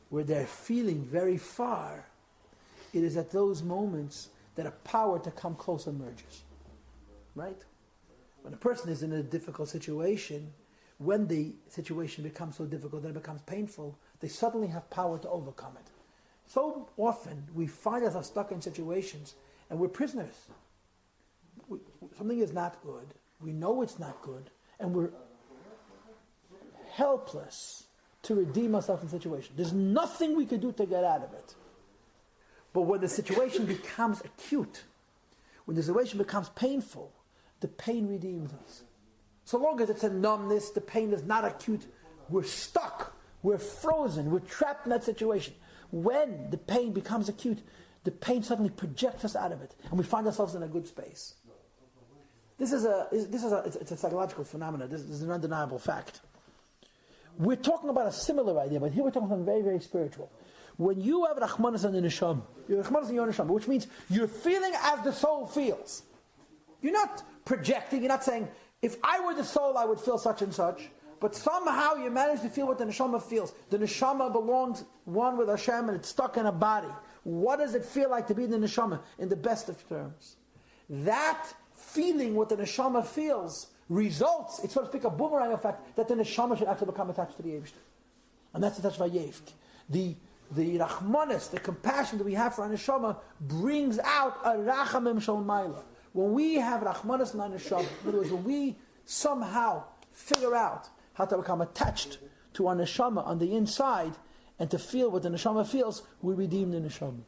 where they're feeling very far, it is at those moments that a power to come close emerges. Right? When a person is in a difficult situation, when the situation becomes so difficult that it becomes painful, they suddenly have power to overcome it. So often we find ourselves stuck in situations and we're prisoners. Something is not good. We know it's not good, and we're helpless to redeem ourselves from the situation. There's nothing we can do to get out of it. But when the situation becomes acute, when the situation becomes painful, the pain redeems us. So long as it's a numbness, the pain is not acute, we're stuck, we're frozen, we're trapped in that situation. When the pain becomes acute, the pain suddenly projects us out of it, and we find ourselves in a good space. It's a psychological phenomenon. This is an undeniable fact. We're talking about a similar idea, but here we're talking something very, very spiritual. When you have Rachmanas on the Neshama, you're Rachmanas on your Neshama, which means you're feeling as the soul feels. You're not projecting, you're not saying, if I were the soul, I would feel such and such. But somehow you manage to feel what the Neshama feels. The Neshama belongs one with Hashem and it's stuck in a body. What does it feel like to be in the Neshama in the best of terms? That feeling what the Neshama feels results, it's so to speak a boomerang effect, that the Neshama should actually become attached to the Eibishter. And that's the touch of Vayevk. The Rachmanis, the compassion that we have for our Neshama brings out a Rachamim Shal Maila. When we have Rachmanis in our Neshama, in other words, when we somehow figure out how to become attached to our Neshama on the inside and to feel what the Neshama feels, we redeem the Neshama.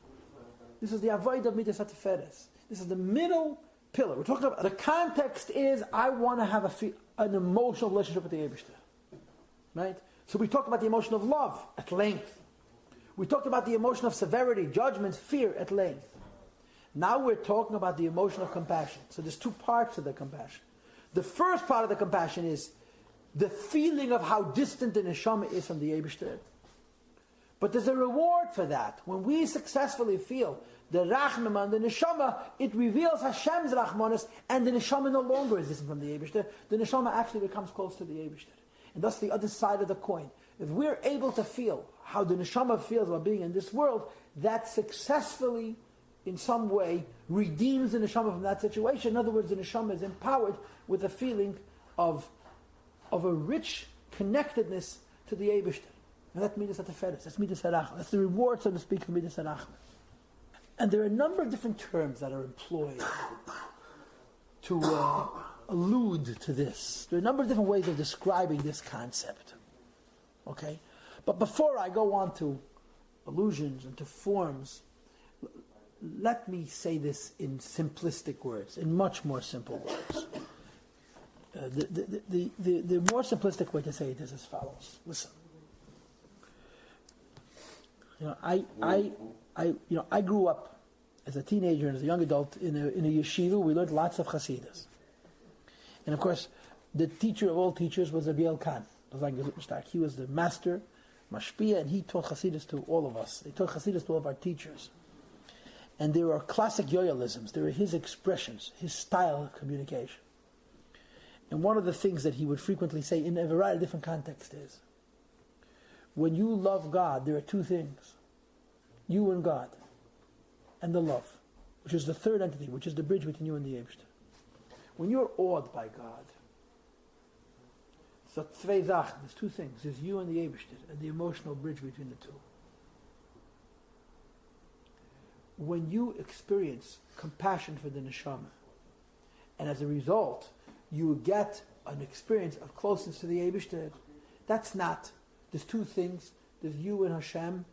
This is the Avodah of Midas HaTiferes. This is the middle pillar. We're talking about, the context is, I want to have an emotional relationship with the Eibishter. Right? So we talked about the emotion of love at length. We talked about the emotion of severity, judgment, fear at length. Now we're talking about the emotion of compassion. So there's two parts to the compassion. The first part of the compassion is the feeling of how distant the Neshama is from the Eibishter. But there's a reward for that. When we successfully feel the Rachmim and the Neshama, it reveals Hashem's Rachmanis, and the Neshama no longer is distant from the Eibishter. The Neshama actually becomes close to the Eibishter. And that's the other side of the coin. If we're able to feel how the Neshama feels about being in this world, that successfully in some way redeems the neshama from that situation. In other words, the neshama is empowered with a feeling of a rich connectedness to the Eibishter. And that's midas hateferes. That's midas harachma. That's the reward, so to speak, for midas harachma. And there are a number of different terms that are employed to allude to this. There are a number of different ways of describing this concept. Okay? But before I go on to allusions and to forms, let me say this in simplistic words, in much more simple words. The more simplistic way to say it is as follows. Listen. I grew up as a teenager and as a young adult in a yeshiva. We learned lots of Hasidus. And of course, the teacher of all teachers was Rabbi Khan. He was the master, Mashpia, and he taught Hasidus to all of us. He taught Hasidus to all of our teachers. And there were classic yoyalisms. There were his expressions, his style of communication. And one of the things that he would frequently say in a variety of different contexts is, when you love God, there are two things. You and God. And the love, which is the third entity, which is the bridge between you and the Eibishter. When you're awed by God, so there's two things. There's you and the Eibishter, and the emotional bridge between the two. When you experience compassion for the neshama, and as a result, you get an experience of closeness to the Eibishter, that's not, there's two things. There's you and Hashem,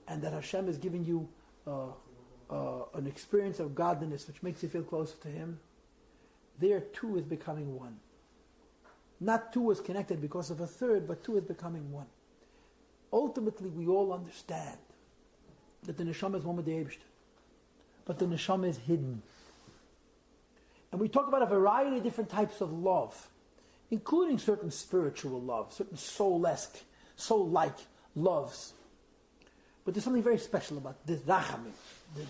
and that Hashem is giving you an experience of godliness which makes you feel closer to Him. There two is becoming one. Not two is connected because of a third, but two is becoming one. Ultimately, we all understand that the neshama is one with the Eibishter, but the neshama is hidden. And we talk about a variety of different types of love, including certain spiritual love, certain soul-like loves. But there's something very special about this rachamim,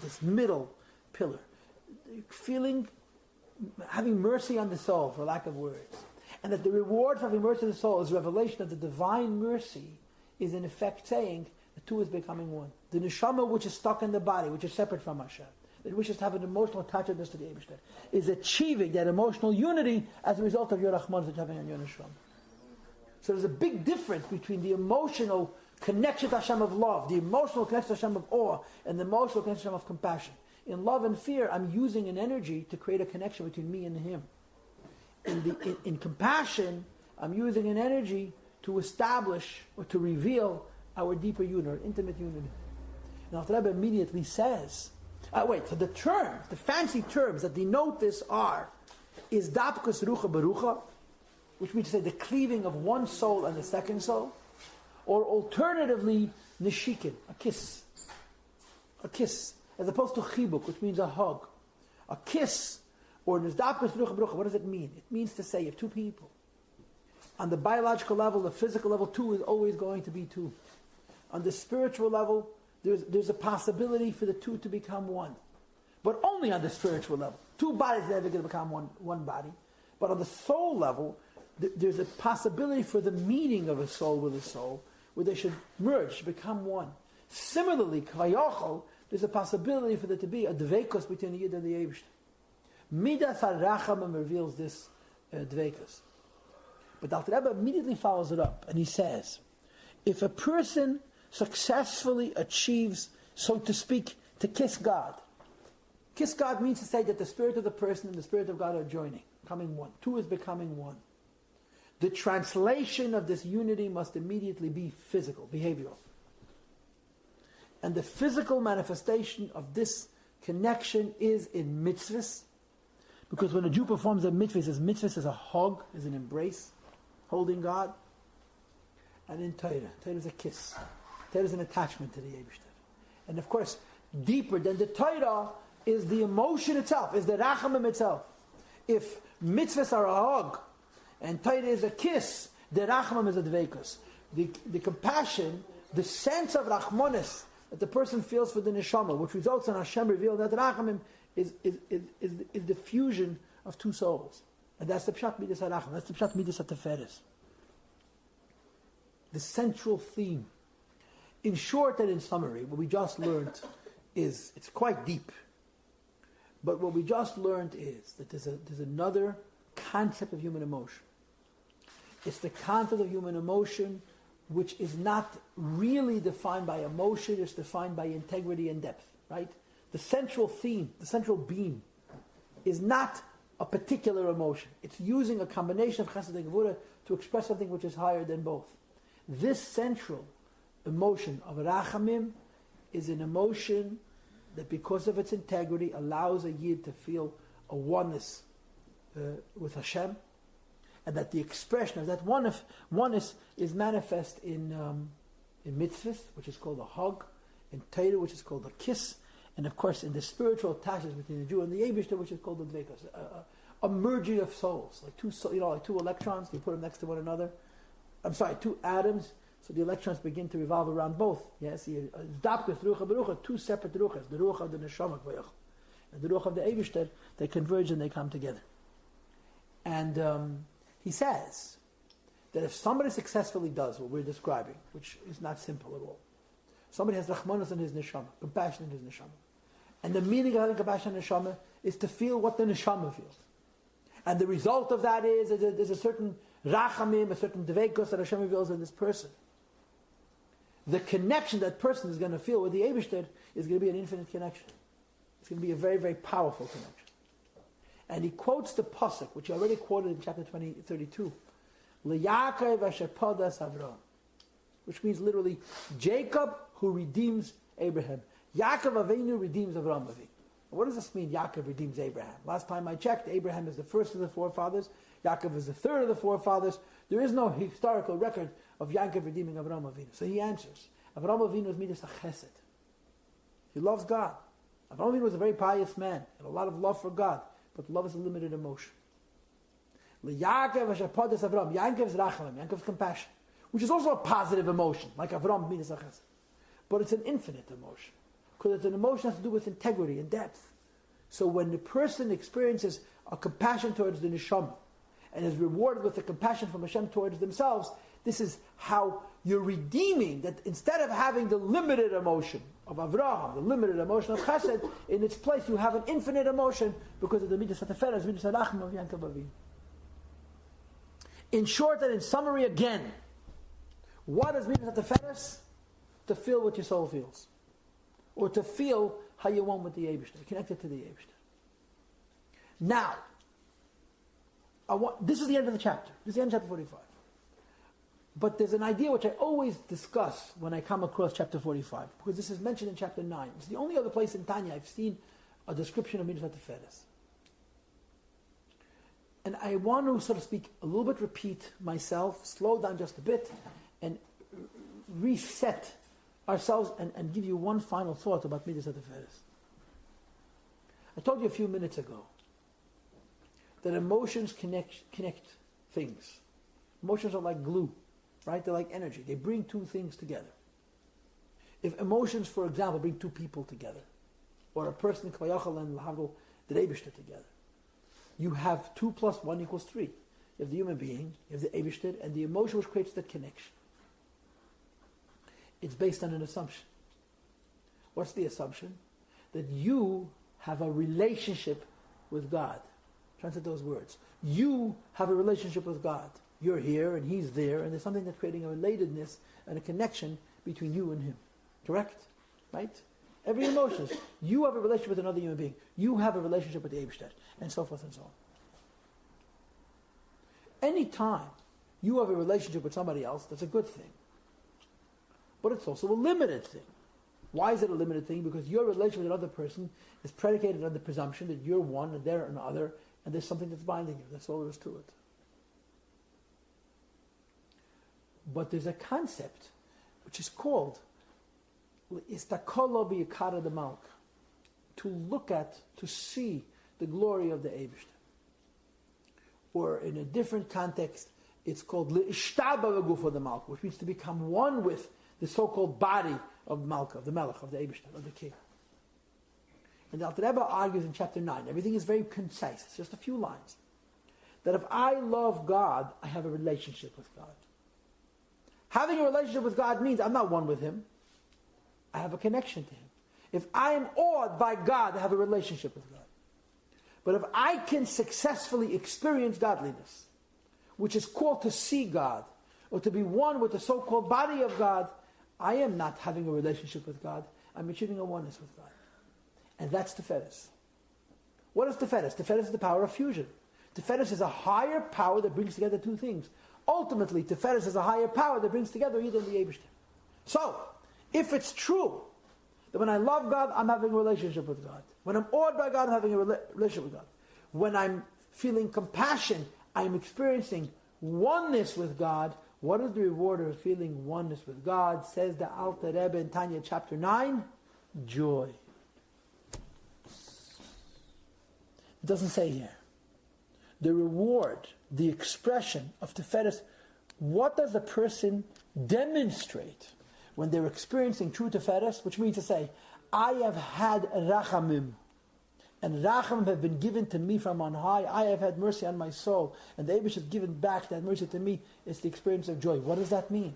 this middle pillar. Feeling, having mercy on the soul, for lack of words. And that the reward for having mercy on the soul is revelation of the divine mercy, is in effect saying the two is becoming one. The neshama which is stuck in the body, which is separate from Hashem, that wishes to have an emotional attachedness to the Eibishter, is achieving that emotional unity as a result of your Rahman that you're having on your neshama. So there's a big difference between the emotional connection to Hashem of love, the emotional connection to Hashem of awe, and the emotional connection to Hashem of compassion. In love and fear, I'm using an energy to create a connection between me and Him. In compassion, I'm using an energy to establish or to reveal our deeper unity, our intimate unity. Now, the Rebbe immediately says, so the terms, the fancy terms that denote this is dapkus rucha berucha, which means to say the cleaving of one soul and the second soul, or alternatively, nishikin, a kiss, as opposed to chibuk, which means a hug. A kiss, or nizdapkus rucha berucha, what does it mean? It means to say if two people, on the biological level, the physical level, two is always going to be two. On the spiritual level, there's a possibility for the two to become one. But only on the spiritual level. Two bodies are never going to become one body. But on the soul level, there's a possibility for the meeting of a soul with a soul, where they should merge, become one. Similarly, kvayochel, there's a possibility for there to be a dveikus between the Yid and the Eibishter. Midas HaRachamim reveals this dveikus. But the Alter Rebbe immediately follows it up, and he says, if a person successfully achieves, so to speak, to kiss God. Kiss God means to say that the spirit of the person and the spirit of God are joining, becoming one. Two is becoming one. The translation of this unity must immediately be physical, behavioral. And the physical manifestation of this connection is in mitzvahs, because when a Jew performs a mitzvah is a hug, is an embrace, holding God. And in Torah is a kiss. Torah is an attachment to the Eibishter. And of course, deeper than the Torah is the emotion itself, is the rachamim itself. If mitzvahs are a hug, and Torah is a kiss, the rachamim is a dveikus. The compassion, the sense of rachmanis that the person feels for the neshama, which results in Hashem revealing that rachamim is the fusion of two souls. And that's the pshat midas haracham, that's the pshat midas hateferes. The central theme. In short and in summary, what we just learned it's quite deep. But what we just learned is that there's another concept of human emotion. It's the concept of human emotion which is not really defined by emotion, it's defined by integrity and depth, right? The central theme, the central beam, is not a particular emotion. It's using a combination of chesed and gevura to express something which is higher than both. This central emotion of rachamim is an emotion that, because of its integrity, allows a yid to feel a oneness with Hashem, and that the expression of that oneness is manifest in mitzvahs, which is called a hug, in Torah, which is called a kiss, and of course in the spiritual attachments between the Jew and the Eibishter, which is called the dvekas, a merging of souls, like two electrons. You put them next to one another. Two atoms. So the electrons begin to revolve around both. Yes, two separate ruchas, the ruch of the neshama and the ruch of the Eibishter. They converge and they come together. And he says that if somebody successfully does what we're describing, which is not simple at all, somebody has rachmanos in his neshama, compassion in his neshama, and the meaning of having compassion in neshama is to feel what the neshama feels, and the result of that is there's a certain rachamim, a certain dveikos that Hashem reveals in this person. The connection that person is going to feel with the Eibishter is going to be an infinite connection. It's going to be a very, very powerful connection. And he quotes the pasuk, which he already quoted in chapter 32, L'Yaakov asher podas Avram, which means literally Jacob who redeems Abraham. Yaakov Avinu redeems Avram Avinu. What does this mean, Yaakov redeems Abraham? Last time I checked, Abraham is the first of the forefathers, Yaakov is the third of the forefathers. There is no historical record of Yaakov redeeming Avram Avinu. So he answers, Avram Avinu is midas chesed. He loves God. Avram Avinu was a very pious man, had a lot of love for God, but love is a limited emotion. L'Yaakov asher podas Avram, Yaakov's rachamim, Yaakov's compassion, which is also a positive emotion, like Avram midas chesed. But it's an infinite emotion, because it's an emotion that has to do with integrity and depth. So when the person experiences a compassion towards the neshama, and is rewarded with the compassion from Hashem towards themselves, this is how you're redeeming, that instead of having the limited emotion of Avraham, the limited emotion of Chesed, in its place you have an infinite emotion because of the midas hateferes, midas harachim of Yaakov Avinu. In short and in summary again, what is midas hateferes? To feel what your soul feels, or to feel how you want with the Eibishter, connected to the Eibishter. Now, this is the end of the chapter. This is the end of chapter 45. But there's an idea which I always discuss when I come across chapter 45, because this is mentioned in chapter 9. It's the only other place in Tanya I've seen a description of midas hateferes. And I want to, so to speak, a little bit repeat myself, slow down just a bit, and reset ourselves and give you one final thought about midas hateferes. I told you a few minutes ago that emotions connect things. Emotions are like glue, right? They're like energy. They bring two things together. If emotions, for example, bring two people together, or a person, Kvayachal and Lahavdol, the Eibishter together, you have 2 + 1 = 3. You have the human being, you have the Eibishter, and the emotion which creates that connection. It's based on an assumption. What's the assumption? That you have a relationship with God. Translate those words. You have a relationship with God. You're here and He's there, and there's something that's creating a relatedness and a connection between you and Him. Correct? Right? Every emotion. You have a relationship with another human being. You have a relationship with the Eibishter, and so forth and so on. Anytime you have a relationship with somebody else, that's a good thing. But it's also a limited thing. Why is it a limited thing? Because your relationship with another person is predicated on the presumption that you're one and they're another, and there's something that's binding you. That's all there is to it. But there's a concept which is called istakolo b'yikara de malk, to look at, to see the glory of the Eibishter. Or in a different context, it's called l'ishtaba v'gufo de malk, which means to become one with the so-called body of Malka, of the Melech, of the Eibishter, of the King. And the Alter Rebbe argues in chapter 9, everything is very concise, it's just a few lines, that if I love God, I have a relationship with God. Having a relationship with God means I'm not one with Him, I have a connection to Him. If I am awed by God, I have a relationship with God. But if I can successfully experience godliness, which is called to see God, or to be one with the so-called body of God, I am not having a relationship with God. I'm achieving a oneness with God. And that's Tiferes. What is Tiferes? Tiferes is the power of fusion. Tiferes is a higher power that brings together two things. Ultimately, Tiferes is a higher power that brings together either the Eibishter. So, if it's true that when I love God, I'm having a relationship with God. When I'm awed by God, I'm having a relationship with God. When I'm feeling compassion, I'm experiencing oneness with God. What is the reward of feeling oneness with God? Says the Alter Rebbe in Tanya chapter 9, joy. It doesn't say here. The reward, the expression of Tiferes, what does a person demonstrate when they're experiencing true Tiferes? Which means to say, I have had rachamim, and rachamim have been given to me from on high. I have had mercy on my soul, and the Eibush has given back that mercy to me. It's the experience of joy. What does that mean?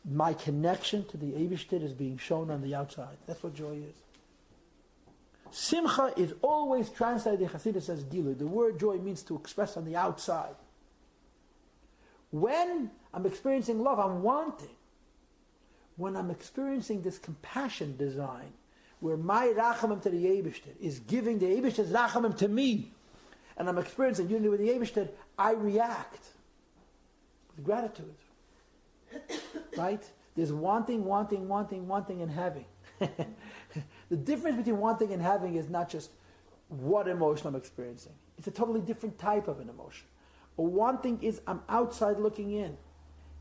My connection to the Eibush is being shown on the outside. That's what joy is. Simcha is always translated in Hasidus as Gilu. The word joy means to express on the outside. When I'm experiencing love, I'm wanting. When I'm experiencing this compassion design, where my rachamim to the Eibishter is giving the Eibishter's rachamim to me, and I'm experiencing unity with the Eibishter, I react with gratitude. Right? There's wanting, and having. The difference between wanting and having is not just what emotion I'm experiencing. It's a totally different type of an emotion. A wanting is I'm outside looking in.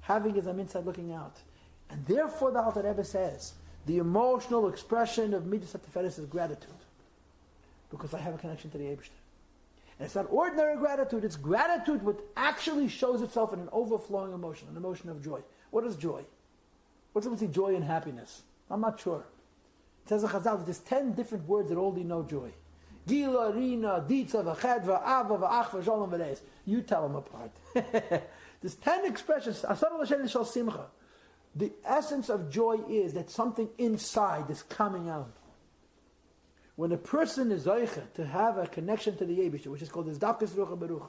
Having is I'm inside looking out. And therefore the Alter Rebbe says, the emotional expression of Midas HaTiferes is gratitude. Because I have a connection to the Eibishter. And it's not ordinary gratitude, it's gratitude which actually shows itself in an overflowing emotion, an emotion of joy. What is joy? What's the difference between joy and happiness? I'm not sure. It says in Chazal that there's 10 different words that all denote joy. Gila, Rina, Ditza, V'chedva, Ava, V'achva, Shalom, V'reis. You tell them apart. There's 10 expressions. The essence of joy is that something inside is coming out. When a person is zoiche to have a connection to the Eibishter, which is called the Zdavkas Ruach HaBaruch,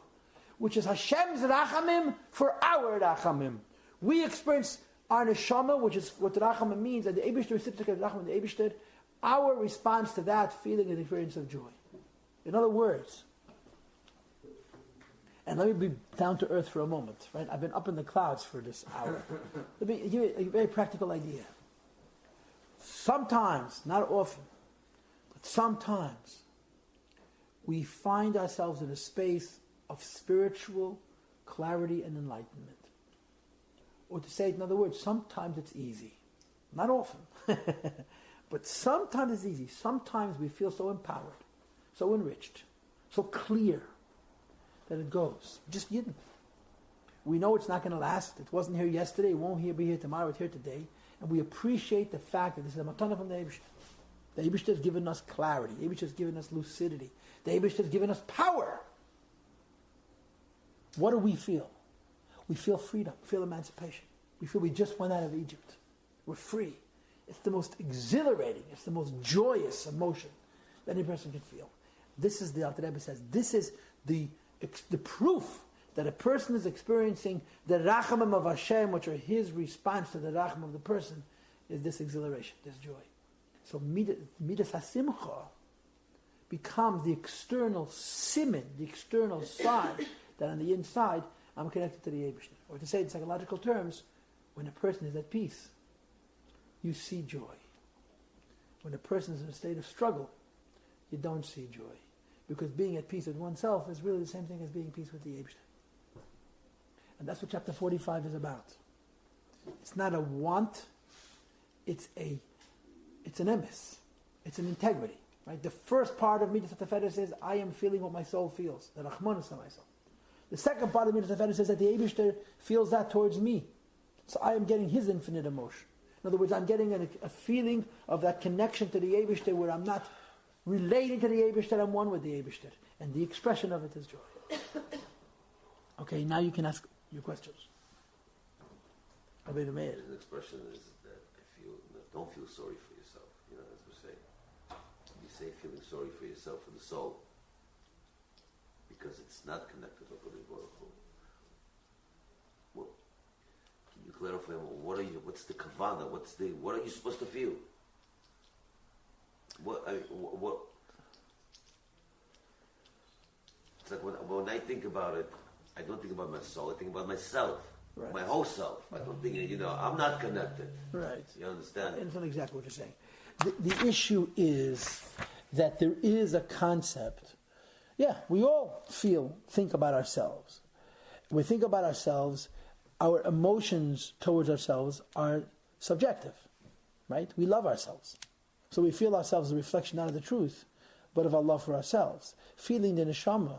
which is Hashem's rachamim for our rachamim. We experience our neshama, which is what rachamim means, and the Eibishter reciprocates rachamim, the Eibishter. Our response to that feeling is the experience of joy. In other words, and let me be down to earth for a moment, right? I've been up in the clouds for this hour. Let me give you a very practical idea. Sometimes, not often, but sometimes, we find ourselves in a space of spiritual clarity and enlightenment. Or to say it in other words, sometimes it's easy. Not often. But sometimes it's easy. Sometimes we feel so empowered, so enriched, so clear that it goes. Just Yidden. We know it's not going to last. It wasn't here yesterday. It won't be here tomorrow. It's here today. And we appreciate the fact that this is a matana from the Eibishter. The Eibishter has given us clarity. The Eibishter has given us lucidity. The Eibishter has given us power. What do we feel? We feel freedom. We feel emancipation. We feel we just went out of Egypt. We're free. It's the most exhilarating, it's the most joyous emotion that any person can feel. This is, the Alter Rebbe says, this is the proof that a person is experiencing the rachamim of Hashem, which are his response to the rachamim of the person, is this exhilaration, this joy. So Midas HaSimcha becomes the external siman, the external sign that on the inside I'm connected to the Eibishter. Or to say it in psychological terms, when a person is at peace, you see joy. When a person is in a state of struggle, you don't see joy. Because being at peace with oneself is really the same thing as being at peace with the Eibishter. And that's what chapter 45 is about. It's not a want, it's an emes. It's an integrity. Right? The first part of Midas HaTiferes is I am feeling what my soul feels, the Rachmanis on myself. The second part of Midas HaTiferes is that the Eibishter feels that towards me. So I am getting his infinite emotion. In other words, I'm getting a feeling of that connection to the Eibishter where I'm not relating to the Eibishter, I'm one with the Eibishter. And the expression of it is joy. Okay, now you can ask your questions.
The expression is that don't feel sorry for yourself. You know, as we say. You say feeling sorry for yourself, for the soul. because it's not connected to HaKadosh Baruch Hu. Well, can you clarify what's the kavana? What are you supposed to feel? What it's like when I think about it, I don't think about my soul, I think about myself.
Right.
My whole self. I don't think, I'm not connected.
Right.
You understand?
I understand exactly what you're saying. The issue is that there is a concept. Yeah, we all think about ourselves. When we think about ourselves, our emotions towards ourselves are subjective, right? We love ourselves. So we feel ourselves a reflection not of the truth, but of our love for ourselves. Feeling the neshama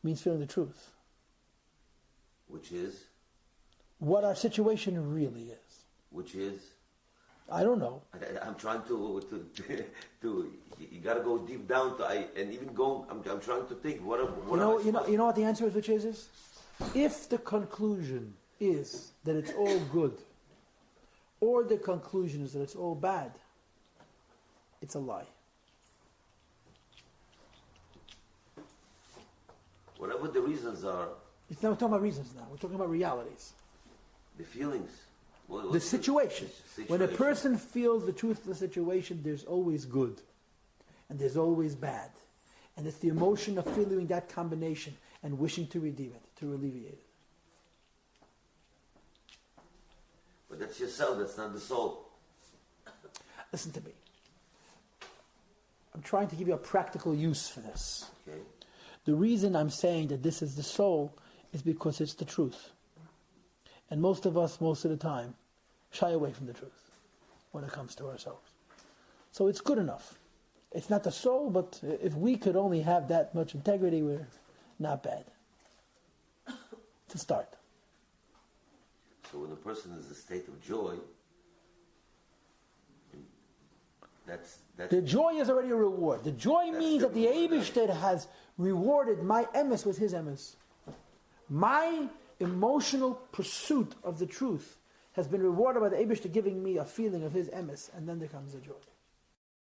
means feeling the truth.
Which is?
What our situation really is.
Which is?
I don't know.
I'm trying to you got to go deep down and even go. I'm trying to think.
You know what the answer is? Which is, if the conclusion is that it's all good, or the conclusion is that it's all bad, it's a lie.
Whatever the reasons are.
It's not, we're talking about reasons now. We're talking about realities.
The feelings.
The situation. When a person feels the truth of the situation, there's always good. And there's always bad. And it's the emotion of feeling that combination and wishing to redeem it, to alleviate it.
But that's yourself, that's not the soul.
Listen to me. I'm trying to give you a practical use for this.
Okay.
The reason I'm saying that this is the soul is because it's the truth. And most of us, most of the time, shy away from the truth when it comes to ourselves. So it's good enough. It's not the soul, but if we could only have that much integrity, we're not bad. To start.
So when a person is in a state of joy, that's
the joy is already a reward. The joy means that the Eibishter has rewarded my emes with his emes. My emotional pursuit of the truth has been rewarded by the Eibishter giving me a feeling of his emes, and then there comes the joy.